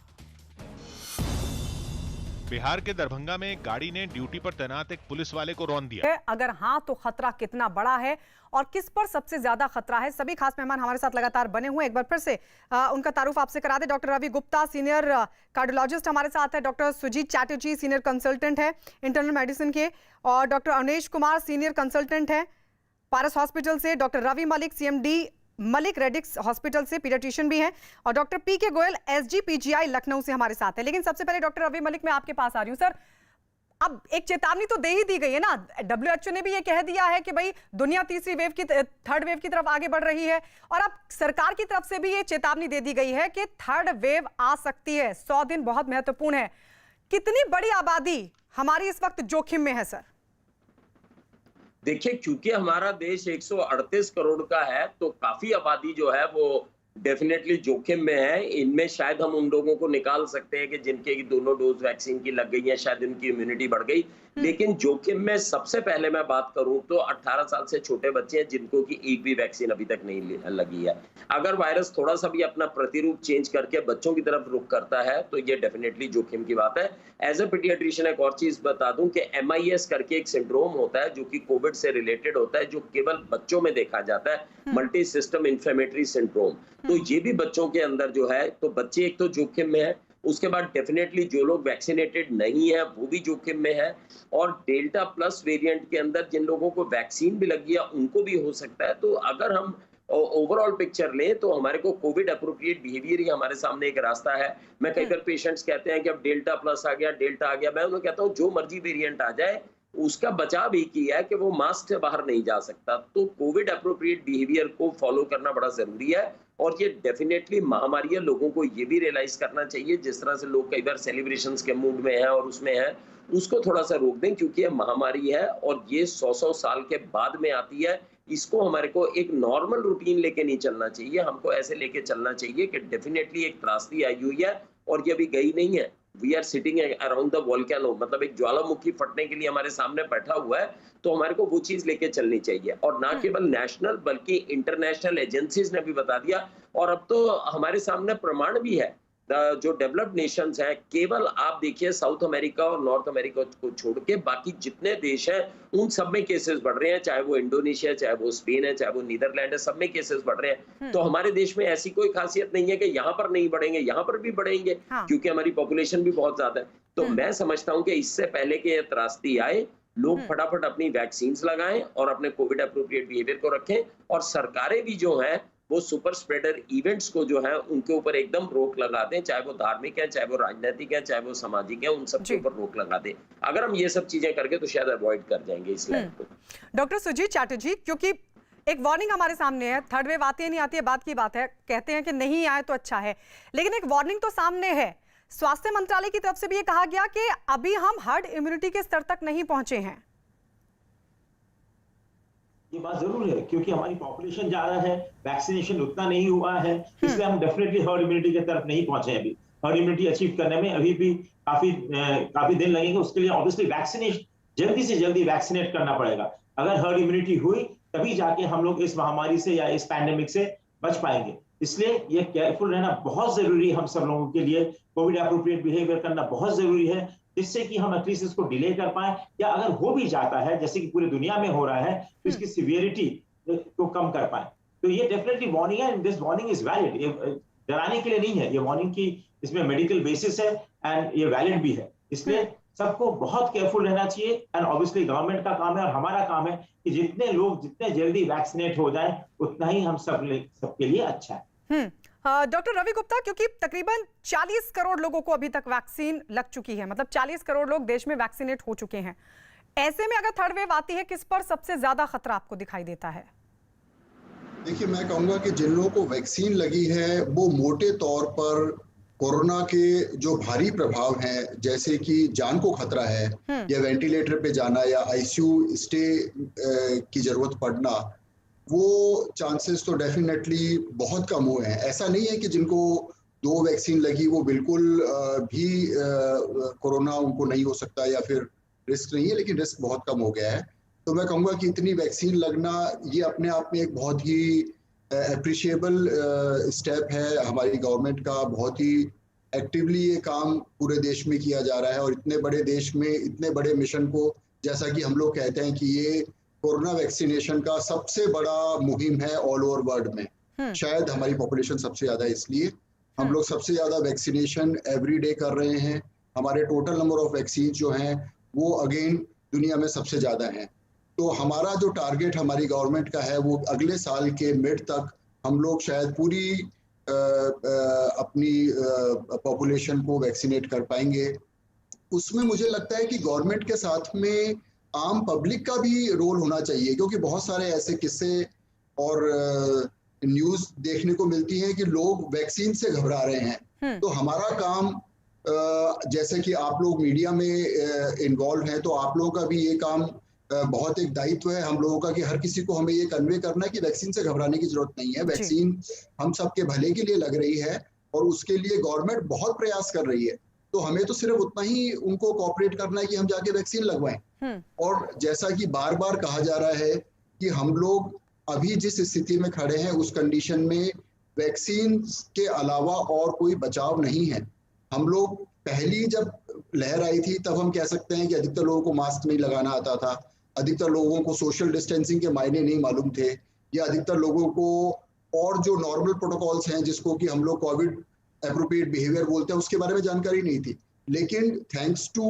बिहार के दरभंगा में गाड़ी ने ड्यूटी पर तैनात एक पुलिस वाले को रौंद दिया। अगर हाँ तो खतरा कितना बड़ा है और किस पर सबसे ज्यादा खतरा है? सभी खास मेहमान हमारे साथ लगातार बने हुए, एक बार फिर से उनका तारुफ आपसे करा दे। Doctor Ravi Gupta, senior cardiologist हमारे साथ है, doctor Sujit Chatterjee, senior consultant है इंटरनल मेडिसिन के, और doctor Avnesh Kumar, senior consultant है पारस हॉस्पिटल से, doctor Ravi Malik, CMD Malik Radix hospital से, पीडियाट्रिशियन भी हैं, और doctor PK Goyal, SGPGI Lucknow से हमारे साथ है। लेकिन सबसे पहले डॉक्टर रवि मलिक, मैं आपके पास आ रही हूं। सर, अब एक चेतावनी तो दे ही दी गई है ना, WHO ने भी ये कह दिया है कि भाई दुनिया थर्ड वेव की तरफ आगे बढ़ रही है, और अब सरकार की तरफ से भी ये चेतावनी दे दी गई है कि थर्ड वेव आ सकती है। 100 दिन बहुत महत्वपूर्ण है। कितनी बड़ी आबादी हमारी इस वक्त जोखिम में है सर? देखिए, क्योंकि हमारा देश 138 करोड़ का है, तो काफी आबादी जो है वो डेफिनेटली जोखिम में है। इनमें शायद हम उन लोगों को निकाल सकते हैं कि जिनके दोनों डोज वैक्सीन की लग गई है, शायद उनकी इम्यूनिटी बढ़ गई। लेकिन जोखिम में सबसे पहले मैं बात करूं तो 18 साल से छोटे बच्चे हैं जिनको की एक भी वैक्सीन अभी तक नहीं लगी है। अगर वायरस थोड़ा सा भी अपना प्रतिरूप चेंज करके बच्चों की तरफ रुख करता है तो ये डेफिनेटली जोखिम की बात है। एज ए पीडियाट्रिशियन एक और चीज बता दूं कि MIS करके एक सिंड्रोम होता है जो कि कोविड से रिलेटेड होता है, जो केवल बच्चों में देखा जाता है, मल्टी सिस्टम इन्फ्लेमेटरी सिंड्रोम। तो ये भी बच्चों के अंदर जो है, तो बच्चे एक तो जोखिम में है, उसके बाद डेफिनेटली जो लोग वैक्सीनेटेड नहीं है वो भी जोखिम में है, और डेल्टा प्लस वेरिएंट के अंदर जिन लोगों को वैक्सीन भी लगी है उनको भी हो सकता है। तो अगर हम ओवरऑल पिक्चर लें तो हमारे को कोविड अप्रोप्रिएट बिहेवियर ही हमारे सामने एक रास्ता है। मैं कई बार पेशेंट्स कहते हैं कि अब डेल्टा प्लस आ गया, डेल्टा आ गया, मैं उन्हें कहता हूँ जो मर्जी वेरिएंट आ जाए उसका बचाव एक ही है कि वो मास्क से बाहर नहीं जा सकता। तो कोविड अप्रोप्रिएट बिहेवियर को फॉलो करना बड़ा जरूरी है, और ये डेफिनेटली महामारी है। लोगों को ये भी रियलाइज करना चाहिए, जिस तरह से लोग कई बार सेलिब्रेशंस के मूड में हैं और उसमें हैं, उसको थोड़ा सा रोक दें, क्योंकि ये महामारी है और ये 100 साल के बाद में आती है। इसको हमारे को एक नॉर्मल रूटीन लेके नहीं चलना चाहिए, हमको ऐसे लेके चलना चाहिए कि डेफिनेटली एक त्रासदी आई हुई है और ये अभी गई नहीं है। We are sitting around the volcano, मतलब एक ज्वालामुखी फटने के लिए हमारे सामने बैठा हुआ है, तो हमारे को वो चीज लेके चलनी चाहिए। और ना केवल नेशनल बल्कि इंटरनेशनल एजेंसीज ने भी बता दिया, और अब तो हमारे सामने प्रमाण भी है। जो डेवलप्ड नेशंस हैं, केवल आप देखिए साउथ अमेरिका और नॉर्थ अमेरिका को छोड़ के बाकी जितने देश हैं उन सब में केसेस बढ़ रहे हैं, चाहे वो इंडोनेशिया, चाहे वो स्पेन है, चाहे वो नीदरलैंड है, सब में केसेस बढ़ रहे हैं। तो हमारे देश में ऐसी कोई खासियत नहीं है कि यहाँ पर नहीं बढ़ेंगे, यहाँ पर भी बढ़ेंगे, क्योंकि हमारी पॉपुलेशन भी बहुत ज्यादा है। तो मैं समझता हूँ कि इससे पहले कि ये त्रासदी आए, लोग फटाफट अपनी वैक्सीन लगाएं और अपने कोविड एप्रोप्रिएट बिहेवियर को रखें, और सरकारें भी जो है वो सुपर स्प्रेडर इवेंट्स को जो है उनके ऊपर एकदम रोक लगा दें, चाहे वो धार्मिक है, चाहे वो राजनीतिक है, चाहे वो सामाजिक है, उन सब के ऊपर रोक लगा दें। अगर हम ये सब चीजें करके तो शायद अवॉइड कर जाएंगे इस लहर को। डॉक्टर सुजीत चैटर्जी, क्योंकि एक वार्निंग हमारे सामने है, थर्ड वेव आती है नहीं आती है बात की बात है, कहते हैं कि नहीं आए तो अच्छा है, लेकिन एक वार्निंग तो सामने है। स्वास्थ्य मंत्रालय की तरफ से भी ये कहा गया कि अभी हम हर्ड इम्यूनिटी के स्तर तक नहीं पहुंचे हैं। ये बात जरूर है, क्योंकि हमारी पॉपुलेशन ज्यादा है, वैक्सीनेशन उतना नहीं हुआ है, इसलिए हम डेफिनेटली हर्ड इम्यूनिटी की तरफ नहीं पहुंचे अभी। हर्ड इम्यूनिटी अचीव करने में अभी भी काफी दिन लगेंगे। उसके लिए ऑब्वियसली वैक्सीनेशन जल्दी से जल्दी वैक्सीनेट करना पड़ेगा। अगर हर्ड इम्यूनिटी हुई तभी जाके हम लोग इस महामारी से या इस पैंडेमिक से बच पाएंगे। इसलिए ये केयरफुल रहना बहुत जरूरी है हम सब लोगों के लिए। कोविड एप्रोप्रिएट बिहेवियर करना बहुत जरूरी है, जिससे कि हम एटलीस्ट इसको डिले कर पाए, या अगर हो भी जाता है जैसे कि पूरी दुनिया में हो रहा है तो इसकी सिवियरिटी को कम कर पाए। तो ये डेफिनेटली वार्निंग है, and this warning is valid. ये डराने के लिए नहीं है, ये वार्निंग की इसमें मेडिकल बेसिस है एंड ये वैलिड भी है। इसलिए सबको बहुत केयरफुल रहना चाहिए, एंड ऑब्वियसली गवर्नमेंट का काम है और हमारा काम है कि जितने लोग जितने जल्दी वैक्सीनेट हो जाए उतना ही हम सबके लिए अच्छा है। डॉक्टर रवि गुप्ता, क्योंकि तकरीबन 40 करोड़ लोगों को अभी तक वैक्सीन लग चुकी है, मतलब 40 करोड़ लोग देश में वैक्सीनेट हो चुके हैं, ऐसे में अगर थर्ड वेव आती है, किस पर सबसे ज्यादा खतरा आपको दिखाई देता है? देखिए, मैं कहूँगा कि जिन लोगों को वैक्सीन लगी है वो मोटे तौर पर कोरोना के जो भारी प्रभाव हैं, जैसे कि जान को खतरा है या वेंटिलेटर पे जाना या आईसीयू स्टे की जरूरत पड़ना, वो चांसेस तो डेफिनेटली बहुत कम हुए हैं। ऐसा नहीं है कि जिनको 2 वैक्सीन लगी वो बिल्कुल भी कोरोना उनको नहीं हो सकता या फिर रिस्क नहीं है, लेकिन रिस्क बहुत कम हो गया है। तो मैं कहूँगा कि इतनी वैक्सीन लगना ये अपने आप में एक बहुत ही अप्रिशिएबल स्टेप है हमारी गवर्नमेंट का। बहुत ही एक्टिवली ये काम पूरे देश में किया जा रहा है, और इतने बड़े देश में इतने बड़े मिशन को, जैसा कि हम लोग कहते हैं कि ये कोरोना वैक्सीनेशन का सबसे बड़ा मुहिम है ऑल ओवर वर्ल्ड में। शायद हमारी पॉपुलेशन सबसे ज्यादा है, इसलिए हम लोग सबसे ज्यादा वैक्सीनेशन एवरी डे कर रहे हैं। हमारे टोटल नंबर ऑफ वैक्सीन जो हैं वो अगेन दुनिया में सबसे ज्यादा हैं। तो हमारा जो टारगेट हमारी गवर्नमेंट का है वो अगले साल के मिड तक हम लोग शायद पूरी अपनी पॉपुलेशन को वैक्सीनेट कर पाएंगे। उसमें मुझे लगता है कि गवर्नमेंट के साथ में आम पब्लिक का भी रोल होना चाहिए, क्योंकि बहुत सारे ऐसे किस्से और न्यूज़ देखने को मिलती हैं कि लोग वैक्सीन से घबरा रहे हैं। तो हमारा काम, जैसे कि आप लोग मीडिया में इन्वॉल्व हैं, तो आप लोगों का भी ये काम बहुत एक दायित्व है हम लोगों का कि हर किसी को हमें ये कन्वे करना है कि वैक्सीन से घबराने की जरूरत नहीं है। वैक्सीन हम सबके भले के लिए लग रही है और उसके लिए गवर्नमेंट बहुत प्रयास कर रही है। तो हमें तो सिर्फ उतना ही उनको कोऑपरेट करना है कि हम जाके वैक्सीन लगवाएं। और जैसा कि बार बार कहा जा रहा है कि हम लोग अभी जिस स्थिति में खड़े हैं उस कंडीशन में वैक्सीन के अलावा और कोई बचाव नहीं है। हम लोग पहली जब लहर आई थी तब हम कह सकते हैं कि अधिकतर लोगों को मास्क नहीं लगाना आता था, अधिकतर लोगों को सोशल डिस्टेंसिंग के मायने नहीं मालूम थे, या अधिकतर लोगों को और जो नॉर्मल प्रोटोकॉल्स हैं जिसको कि हम लोग कोविड एप्रोप्रिएट बिहेवियर बोलते हैं उसके बारे में जानकारी नहीं थी। लेकिन thanks to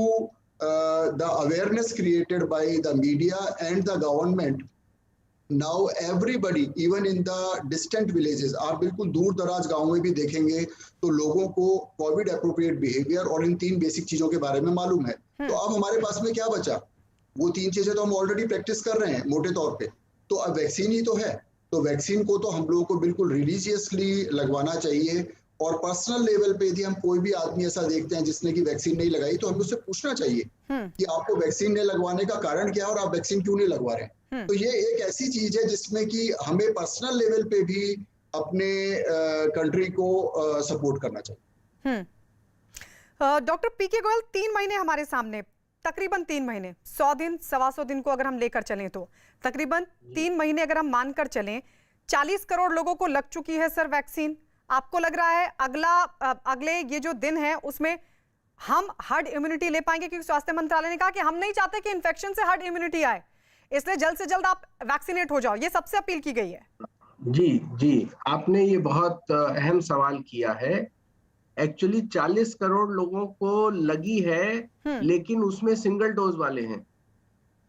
the awareness created by the media and the government, now everybody even in the distant villages, आप बिल्कुल दूर दराज गाँव में भी देखेंगे तो लोगों को कोविड एप्रोप्रिएट बिहेवियर और इन 3 बेसिक चीजों के बारे में मालूम है। तो अब हमारे पास में क्या बचा? वो 3 चीजें तो हम ऑलरेडी प्रैक्टिस कर रहे हैं मोटे तौर पे। तो अब वैक्सीन ही तो है, तो वैक्सीन को तो हम लोगों को बिल्कुल रिलीजियसली लगवाना चाहिए। और पर्सनल लेवल पे यदि हम कोई भी आदमी ऐसा देखते हैं जिसने की वैक्सीन नहीं लगाई तो हमें उससे पूछना चाहिए कि आपको वैक्सीन नहीं लगवाने का कारण क्या है और आप वैक्सीन क्यों नहीं लगवा रहे हैं। तो ये एक ऐसी चीज है जिसमें कि हमें पर्सनल लेवल पे भी अपने कंट्री को सपोर्ट करना चाहिए। डॉक्टर पीके गोयल, 3 महीने हमारे सामने, तकरीबन 3 महीने, 100 दिन 125 दिन को अगर हम लेकर चलें तो तकरीबन 3 महीने अगर हम मानकर चलें, 40 करोड़ लोगों को लग चुकी है सर वैक्सीन। आपको लग रहा है अगले ये जो दिन है उसमें हम हर्ड इम्यूनिटी ले पाएंगे? क्योंकि स्वास्थ्य मंत्रालय ने कहा कि हम नहीं चाहते कि इन्फेक्शन से हर्ड इम्यूनिटी आए, इसलिए जल्द से जल्द आप वैक्सीनेट हो जाओ, ये सबसे अपील की गई है। जी, आपने ये बहुत अहम सवाल किया है। एक्चुअली 40 करोड़ लोगों को लगी है, लेकिन उसमें सिंगल डोज वाले हैं।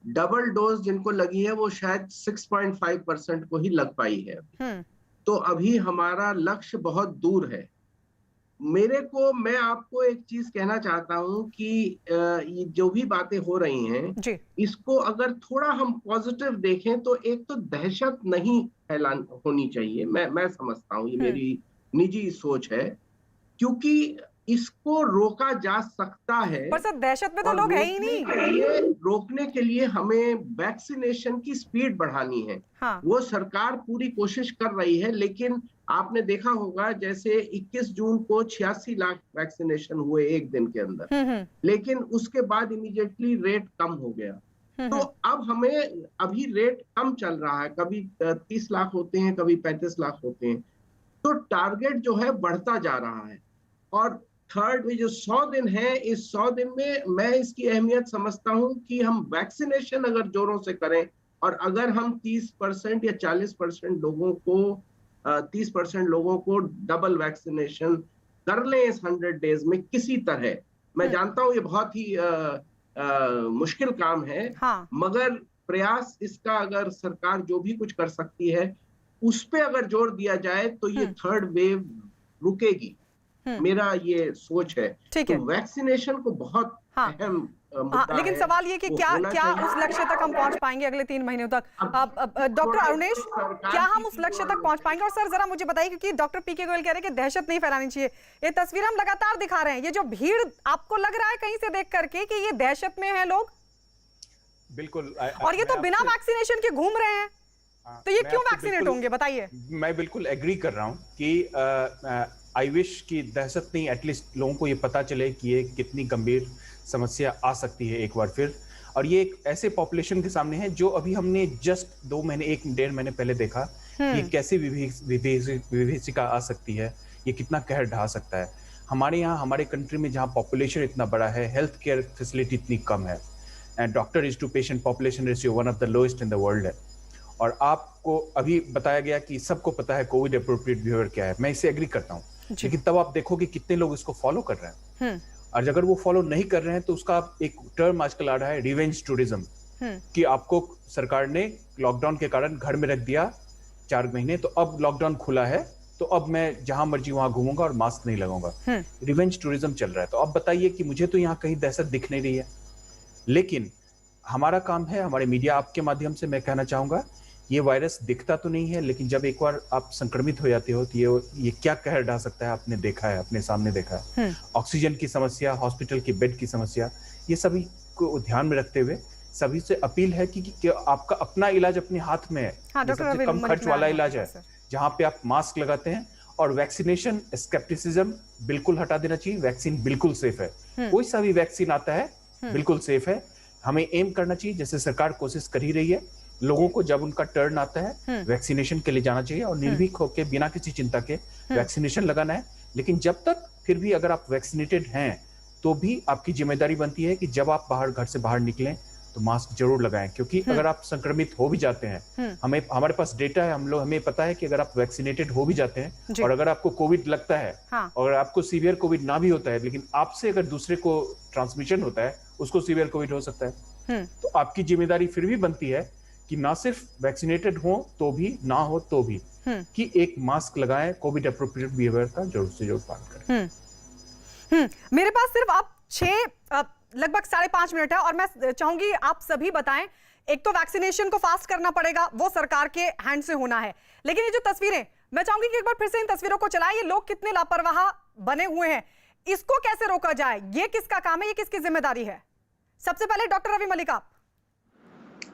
डबल डोज जिनको लगी है वो शायद 6.5% को ही लग पाई है। तो अभी हमारा लक्ष्य बहुत दूर है। मैं आपको एक चीज कहना चाहता हूं कि ये जो भी बातें हो रही हैं, इसको अगर थोड़ा हम पॉजिटिव देखें तो एक तो दहशत नहीं होनी चाहिए। मैं समझता हूं, ये मेरी निजी सोच है, क्योंकि इसको रोका जा सकता है। पर सर दहशत में तो लोग है ही नहीं। रोकने के लिए हमें वैक्सीनेशन की स्पीड बढ़ानी है। हाँ। वो सरकार पूरी कोशिश कर रही है, लेकिन आपने देखा होगा जैसे 21 जून को 86 लाख वैक्सीनेशन हुए एक दिन के अंदर, लेकिन उसके बाद इमीडिएटली रेट कम हो गया। तो अब हमें अभी रेट कम चल रहा है, कभी 30 लाख होते हैं, कभी 35 लाख होते हैं, तो टारगेट जो है बढ़ता जा रहा है। और थर्ड में जो 100 दिन है, इस 100 दिन में मैं इसकी अहमियत समझता हूं कि हम वैक्सीनेशन अगर जोरों से करें, और अगर हम 30% या 40% लोगों को 30% लोगों को डबल वैक्सीनेशन कर लें इस 100 डेज में किसी तरह। मैं जानता हूं ये बहुत ही मुश्किल काम है, हाँ। मगर प्रयास इसका अगर सरकार जो भी कुछ कर सकती है उस पे अगर जोर दिया जाए तो ये थर्ड वेव रुकेगी। मेरा ये सोच है। तो वैक्सीनेशन को बहुत अहम मुद्दा लेकिन है। सवाल ये कि क्या उस लक्ष्य तक हम पहुंच पाएंगे अगले 3 महीनों तक? डॉक्टर अरुणेश, क्या हम उस लक्ष्य तक पहुंच पाएंगे? और सर जरा मुझे बताइए, क्योंकि डॉक्टर पीके गोयल कह रहे हैं कि दहशत नहीं फैलानी चाहिए, ये तस्वीर हम लगातार दिखा रहे हैं, ये जो भीड़ आपको लग रहा है कहीं से देख करके कि ये दहशत में है लोग? बिल्कुल। और ये तो बिना वैक्सीनेशन के घूम रहे हैं, तो ये क्यों वैक्सीनेट होंगे, बताइए? मैं बिल्कुल एग्री कर रहा हूं कि आई विश की दहशत नहीं, एटलीस्ट लोगों को ये पता चले कि ये कितनी गंभीर समस्या आ सकती है एक बार फिर। और ये एक ऐसे पॉपुलेशन के सामने है जो अभी हमने जस्ट 2 महीने 1-1.5 महीने पहले देखा कि कैसी विभीषिका आ सकती है, ये कितना कहर ढा सकता है। हमारे यहाँ, हमारे कंट्री में जहाँ पॉपुलेशन इतना बड़ा है, हेल्थ केयर फैसिलिटी इतनी कम है, and doctor is to patient population ratio one of the lowest in the world है। और आपको अभी बताया गया कि सबको पता है कोविड एप्रोप्रिएट बिहेवियर क्या है, मैं इससे एग्री करता हूँ, लेकिन तब आप देखो कि कितने लोग इसको फॉलो कर रहे हैं। और अगर वो फॉलो नहीं कर रहे हैं तो उसका एक टर्म आजकल आ रहा है रिवेंज टूरिज्म, कि आपको सरकार ने लॉकडाउन के कारण घर में रख दिया 4 महीने, तो अब लॉकडाउन खुला है तो अब मैं जहां मर्जी वहां घूमूंगा और मास्क नहीं लगाऊंगा। रिवेंज टूरिज्म चल रहा है। तो अब बताइए कि मुझे तो यहाँ कहीं दहशत दिख नहीं रही है, लेकिन हमारा काम है, हमारे मीडिया आपके माध्यम से मैं कहना चाहूंगा, ये वायरस दिखता तो नहीं है, लेकिन जब एक बार आप संक्रमित हो जाते हो तो ये क्या कहर ढा सकता है आपने देखा है, अपने सामने देखा है। ऑक्सीजन की समस्या, हॉस्पिटल की बेड की समस्या, ये सभी को ध्यान में रखते हुए सभी से अपील है कि आपका अपना इलाज अपने हाथ में है। सबसे कम खर्च वाला इलाज है, जहाँ पे आप मास्क लगाते हैं। और वैक्सीनेशन स्केप्टिसिज्म बिल्कुल हटा देना चाहिए। वैक्सीन बिल्कुल सेफ है, कोई सा भी वैक्सीन आता है बिल्कुल सेफ है। हमें एम करना चाहिए, जैसे सरकार कोशिश कर ही रही है, लोगों को जब उनका टर्न आता है वैक्सीनेशन के लिए जाना चाहिए और निर्भीक होकर बिना किसी चिंता के वैक्सीनेशन लगाना है। लेकिन जब तक फिर भी अगर आप वैक्सीनेटेड हैं तो भी आपकी जिम्मेदारी बनती है कि जब आप घर से बाहर निकलें तो मास्क जरूर लगाएं, क्योंकि अगर आप संक्रमित हो भी जाते हैं, हमारे पास डेटा है, हमें पता है कि अगर आप वैक्सीनेटेड हो भी जाते हैं और अगर आपको कोविड लगता है, और आपको सीवियर कोविड ना भी होता है, लेकिन आपसे अगर दूसरे को ट्रांसमिशन होता है, उसको सीवियर कोविड हो सकता है। तो आपकी जिम्मेदारी फिर भी बनती है कि ना सिर्फ वैक्सीनेटेड हो तो भी, ना हो तो भी, कि एक मास्क लगाएं, कोविड एप्रोप्रिएट बिहेवियर का जरूर से जरूर पालन करें। मेरे पास सिर्फ आप लगभग 5.5 मिनट है और मैं चाहूंगी आप सभी बताएं। एक तो वैक्सीनेशन को फास्ट करना पड़ेगा, वो सरकार के हैंड से होना है, लेकिन ये जो तस्वीरें, मैं चाहूंगी कि एक बार फिर से इन तस्वीरों को चलाएं। ये लोग कितने लापरवाह बने हुए हैं, इसको कैसे रोका जाए, ये किसका काम है, ये किसकी जिम्मेदारी है? सबसे पहले डॉक्टर रवि मलिक आप।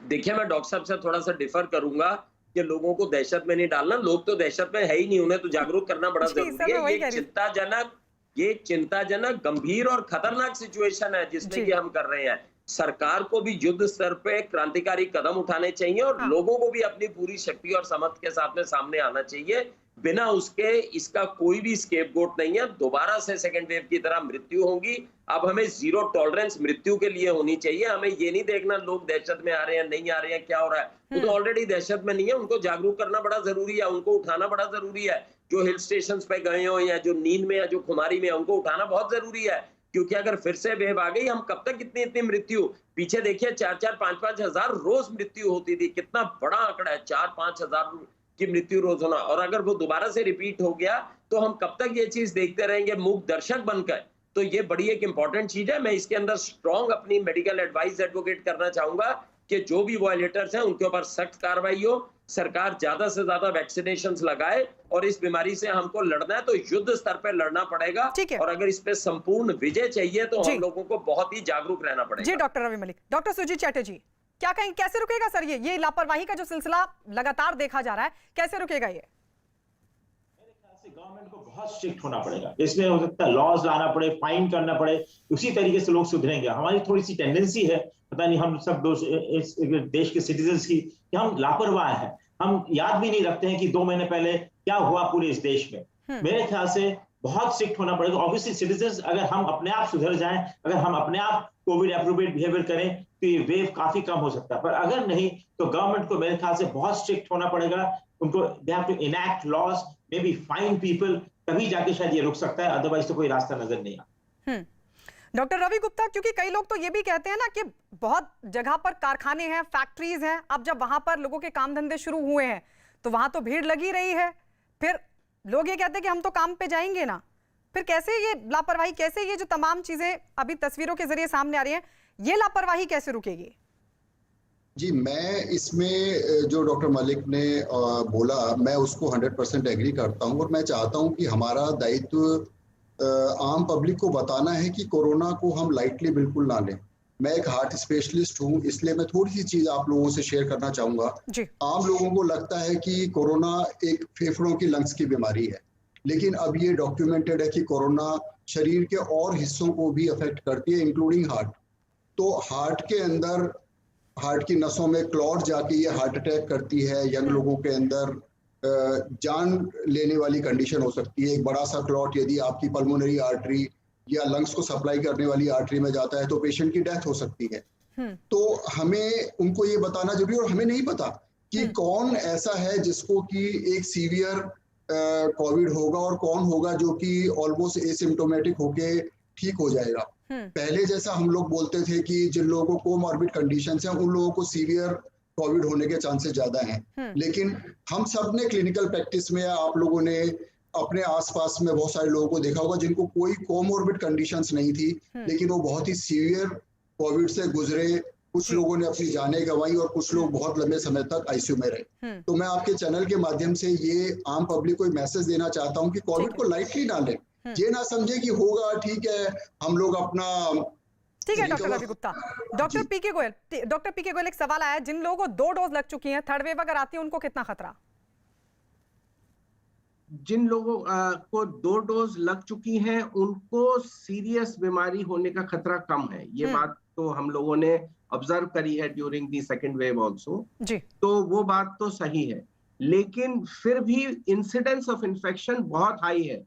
देखिए, मैं डॉक्टर साहब से थोड़ा सा डिफर करूंगा कि लोगों को दहशत में नहीं डालना। लोग तो दहशत में है ही नहीं, उन्हें तो जागरूक करना बड़ा जरूरी है। ये चिंताजनक गंभीर और खतरनाक सिचुएशन है जिसमें कि हम कर रहे हैं। सरकार को भी युद्ध स्तर पे क्रांतिकारी कदम उठाने चाहिए और लोगों को भी अपनी पूरी शक्ति और समर्थ के साथ में सामने आना चाहिए। बिना उसके इसका कोई भी स्केपगोट नहीं है। दोबारा से सेकेंड वेव की तरह मृत्यु होगी। अब हमें जीरो टॉलरेंस मृत्यु के लिए होनी चाहिए। हमें ये नहीं देखना लोग दहशत में आ रहे हैं, नहीं आ रहे हैं, क्या हो रहा है। वो तो ऑलरेडी दहशत में नहीं है, उनको जागरूक करना बड़ा जरूरी है, उनको उठाना बड़ा जरूरी है। जो हिल स्टेशन पे गए हो या जो नींद में या जो खुमारी में है, उनको उठाना बहुत जरूरी है। क्योंकि अगर फिर से वेव आ गई, हम कब तक इतनी मृत्यु, पीछे देखिए 4-4, 5-5 हजार रोज मृत्यु होती थी। कितना बड़ा आंकड़ा है, 4-5 हजार की मृत्यु रोज होना। और अगर वो दोबारा से रिपीट हो गया तो हम कब तक ये चीज देखते रहेंगे मूक दर्शक बनकर। तो ये बड़ी एक इंपॉर्टेंट चीज है। मैं इसके अंदर स्ट्रॉन्ग अपनी मेडिकल एडवाइस एडवोकेट करना चाहूंगा कि जो भी वायलेटर्स हैं उनके ऊपर सख्त कार्रवाई हो। सरकार ज्यादा से ज्यादा वैक्सीनेशंस लगाए और इस बीमारी से हमको लड़ना है तो युद्ध स्तर पर लड़ना पड़ेगा। और अगर इस पे संपूर्ण विजय चाहिए तो हम लोगों को बहुत ही जागरूक रहना पड़ेगा। जी डॉक्टर रवि मलिक। डॉक्टर सुजीत चैटर्जी, क्या कहेंगे, कैसे रुकेगा सर ये लापरवाही का जो सिलसिला लगातार देखा जा रहा है, कैसे रुकेगा ये? मेरे ख्याल से गवर्नमेंट को बहुत स्ट्रिक्ट होना पड़ेगा। इसमें हो सकता है लॉज लाना पड़े, फाइन करना पड़े, उसी तरीके से लोग सुधरेंगे। हमारी थोड़ी सी टेंडेंसी है, पता नहीं हम सब इस देश के सिटीजन्स की, कि हम लापरवाह हैं। हम याद भी नहीं रखते हैं कि 2 महीने पहले क्या हुआ पूरे इस देश में। मेरे ख्याल से बहुत स्ट्रिक्ट होना पड़ेगा। ऑब्वियसली सिटीजन्स, अगर हम अपने आप सुधर जाएं, अगर हम अपने आप कोविड एप्रोप्रिएट बिहेवियर करें तो ये वेव काफी कम हो सकता है। पर अगर नहीं तो गवर्नमेंट को मेरे ख्याल से बहुत स्ट्रिक्ट होना पड़ेगा। उनको they have to enact laws, may be fine people, तभी जाके शायद ये रुक सकता है, अदरवाइज तो कोई रास्ता नजर नहीं आता। डॉक्टर रवि गुप्ता, क्योंकि कई लोग तो ये भी कहते हैं ना कि बहुत जगह पर कारखाने हैं, फैक्ट्रीज हैं, अब जब वहां पर लोगों के काम धंधे शुरू हुए हैं तो वहां तो भीड़ लगी रही है, फिर लोग ये कहते हैं कि हम तो काम पे जाएंगे ना, फिर कैसे ये लापरवाही, कैसे ये जो तमाम चीजें अभी तस्वीरों के जरिए सामने आ रही हैं, ये लापरवाही कैसे रुकेगी? जी, मैं इसमें जो डॉक्टर मलिक ने बोला, मैं उसको 100% एग्री करता हूं। और मैं चाहता हूं कि हमारा दायित्व आम पब्लिक को बताना है कि कोरोना को हम लाइटली बिल्कुल ना लें। मैं एक हार्ट स्पेशलिस्ट हूं, इसलिए मैं थोड़ी सी चीज आप लोगों से शेयर करना चाहूंगा। आम लोगों को लगता है कि कोरोना एक फेफड़ों की, लंग्स की बीमारी है, लेकिन अब ये डॉक्यूमेंटेड है कि कोरोना शरीर के और हिस्सों को भी अफेक्ट करती है, इंक्लूडिंग हार्ट। तो हार्ट के अंदर, हार्ट की नसों में क्लॉट जाके ये हार्ट अटैक करती है। यंग लोगों के अंदर जान लेने वाली कंडीशन हो सकती है। एक बड़ा सा क्लॉट यदि आपकी पल्मोनरी आर्टरी या लंग्स को सप्लाई करने वाली आर्टरी में जाता है तो पेशेंट की डेथ हो सकती है। तो हमें उनको ये बताना जरूरी है। और हमें नहीं पता कि कौन ऐसा है जिसको कि एक सीवियर कोविड होगा और कौन होगा जो कि ऑलमोस्ट एसिम्प्टोमेटिक होके ठीक हो जाएगा। पहले जैसा हम लोग बोलते थे कि जिन लोगों को कोमॉर्बिड कंडीशंस हैं उन लोगों को सीवियर कोविड होने के चांसेस ज्यादा हैं। लेकिन हम सब ने क्लिनिकल प्रैक्टिस में, आप लोगों ने अपने आसपास में बहुत सारे लोगों को देखा होगा जिनको कोई कोमॉर्बिड कंडीशंस नहीं थी, लेकिन वो बहुत ही सीवियर कोविड से गुजरे। कुछ लोगों ने अपनी जानें गंवाई और कुछ लोग बहुत लंबे समय तक आईसीयू में रहे। तो मैं आपके चैनल के माध्यम से ये आम पब्लिक को मैसेज देना चाहता हूँ कि कोविड को लाइटली ना लें। ये ना समझे कि होगा, ठीक है, हम लोग अपना। ठीक है डॉक्टर रवि गुप्ता। डॉक्टर पीके गोयल, एक सवाल आया, जिन लोगों को 2 डोज लग चुकी हैं, थर्ड वेव अगर आती है उनको कितना खतरा? जिन लोगों को 2 डोज लग चुकी हैं उनको सीरियस बीमारी होने का खतरा कम है। ये बात तो हम लोगों ने ऑब्जर्व करी है during the second wave also. तो वो बात तो सही है, लेकिन फिर भी इंसिडेंस ऑफ इन्फेक्शन बहुत हाई है।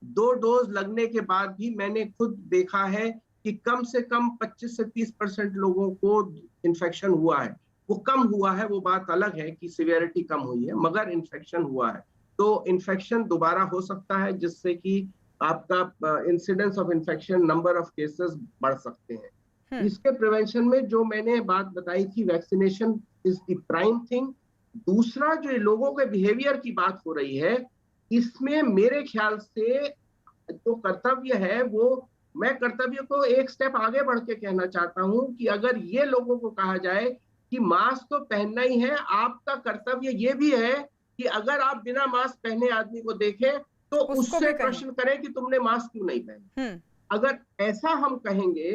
2 डोज लगने के बाद भी मैंने खुद देखा है कि कम से कम 25 से 30% लोगों को इन्फेक्शन हुआ है। वो कम हुआ है, वो बात अलग है कि सिवियरिटी कम हुई है, मगर इन्फेक्शन हुआ है। तो इन्फेक्शन दोबारा हो सकता है जिससे कि आपका incidence of infection, number of cases बढ़ सकते हैं। इसके प्रिवेंशन में जो मैंने बात बताई थी, vaccination is the prime thing. दूसरा जो लोगों के बिहेवियर की बात हो रही है, इसमें मेरे ख्याल से जो कर्तव्य है वो, मैं कर्तव्य को एक स्टेप आगे बढ़ के कहना चाहता हूं कि अगर ये लोगों को कहा जाए कि मास्क तो पहनना ही है, आपका कर्तव्य ये भी है कि अगर आप बिना मास्क पहने आदमी को देखें तो उससे प्रश्न करें कि तुमने मास्क क्यों नहीं पहना। अगर ऐसा हम कहेंगे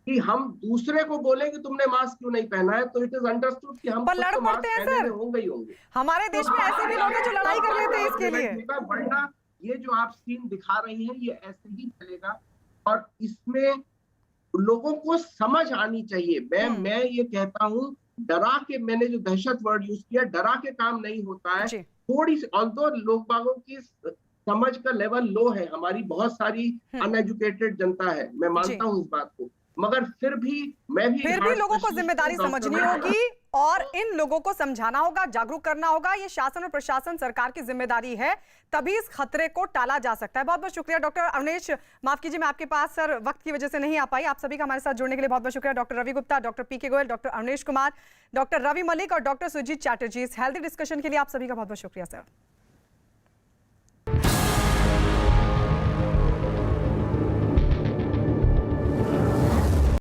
कि हम दूसरे को बोले कि तुमने मास्क क्यों नहीं पहना है, तो इट इज अंडरस्टूड कि हम लड़ पड़ते हैं सर, होंगे ही होंगे। हमारे देश में ऐसे भी लोग हैं जो लड़ाई कर लेते हैं इसके लिए। वरना ये जो आप सीन दिखा रही हैं ये ऐसे ही चलेगा। और इसमें लोगों को समझ आनी चाहिए। मैं ये कहता हूं, डरा के, मैंने जो दहशत वर्ड यूज किया, डरा के काम नहीं होता है। थोड़ी सी, ऑल्दो लोग बागों की समझ का लेवल लो है, हमारी बहुत सारी अनएजुकेटेड जनता है, मैं मानता हूँ इस बात को, मगर फिर भी लोगों को जिम्मेदारी समझनी होगी और इन लोगों को समझाना होगा, जागरूक करना होगा। ये शासन और प्रशासन, सरकार की जिम्मेदारी है, तभी इस खतरे को टाला जा सकता है। बहुत बहुत शुक्रिया डॉक्टर अवनेश। माफ कीजिए, मैं आपके पास सर वक्त की वजह से नहीं आ पाई। आप सभी का हमारे साथ जुड़ने के लिए बहुत बहुत शुक्रिया। डॉक्टर रवि गुप्ता, डॉक्टर पीके गोयल, डॉक्टर अवनेश कुमार, डॉक्टर रवि मलिक और डॉक्टर सुजीत चैटर्जी। इस हेल्दी डिस्कशन के लिए आप सभी का बहुत बहुत शुक्रिया सर।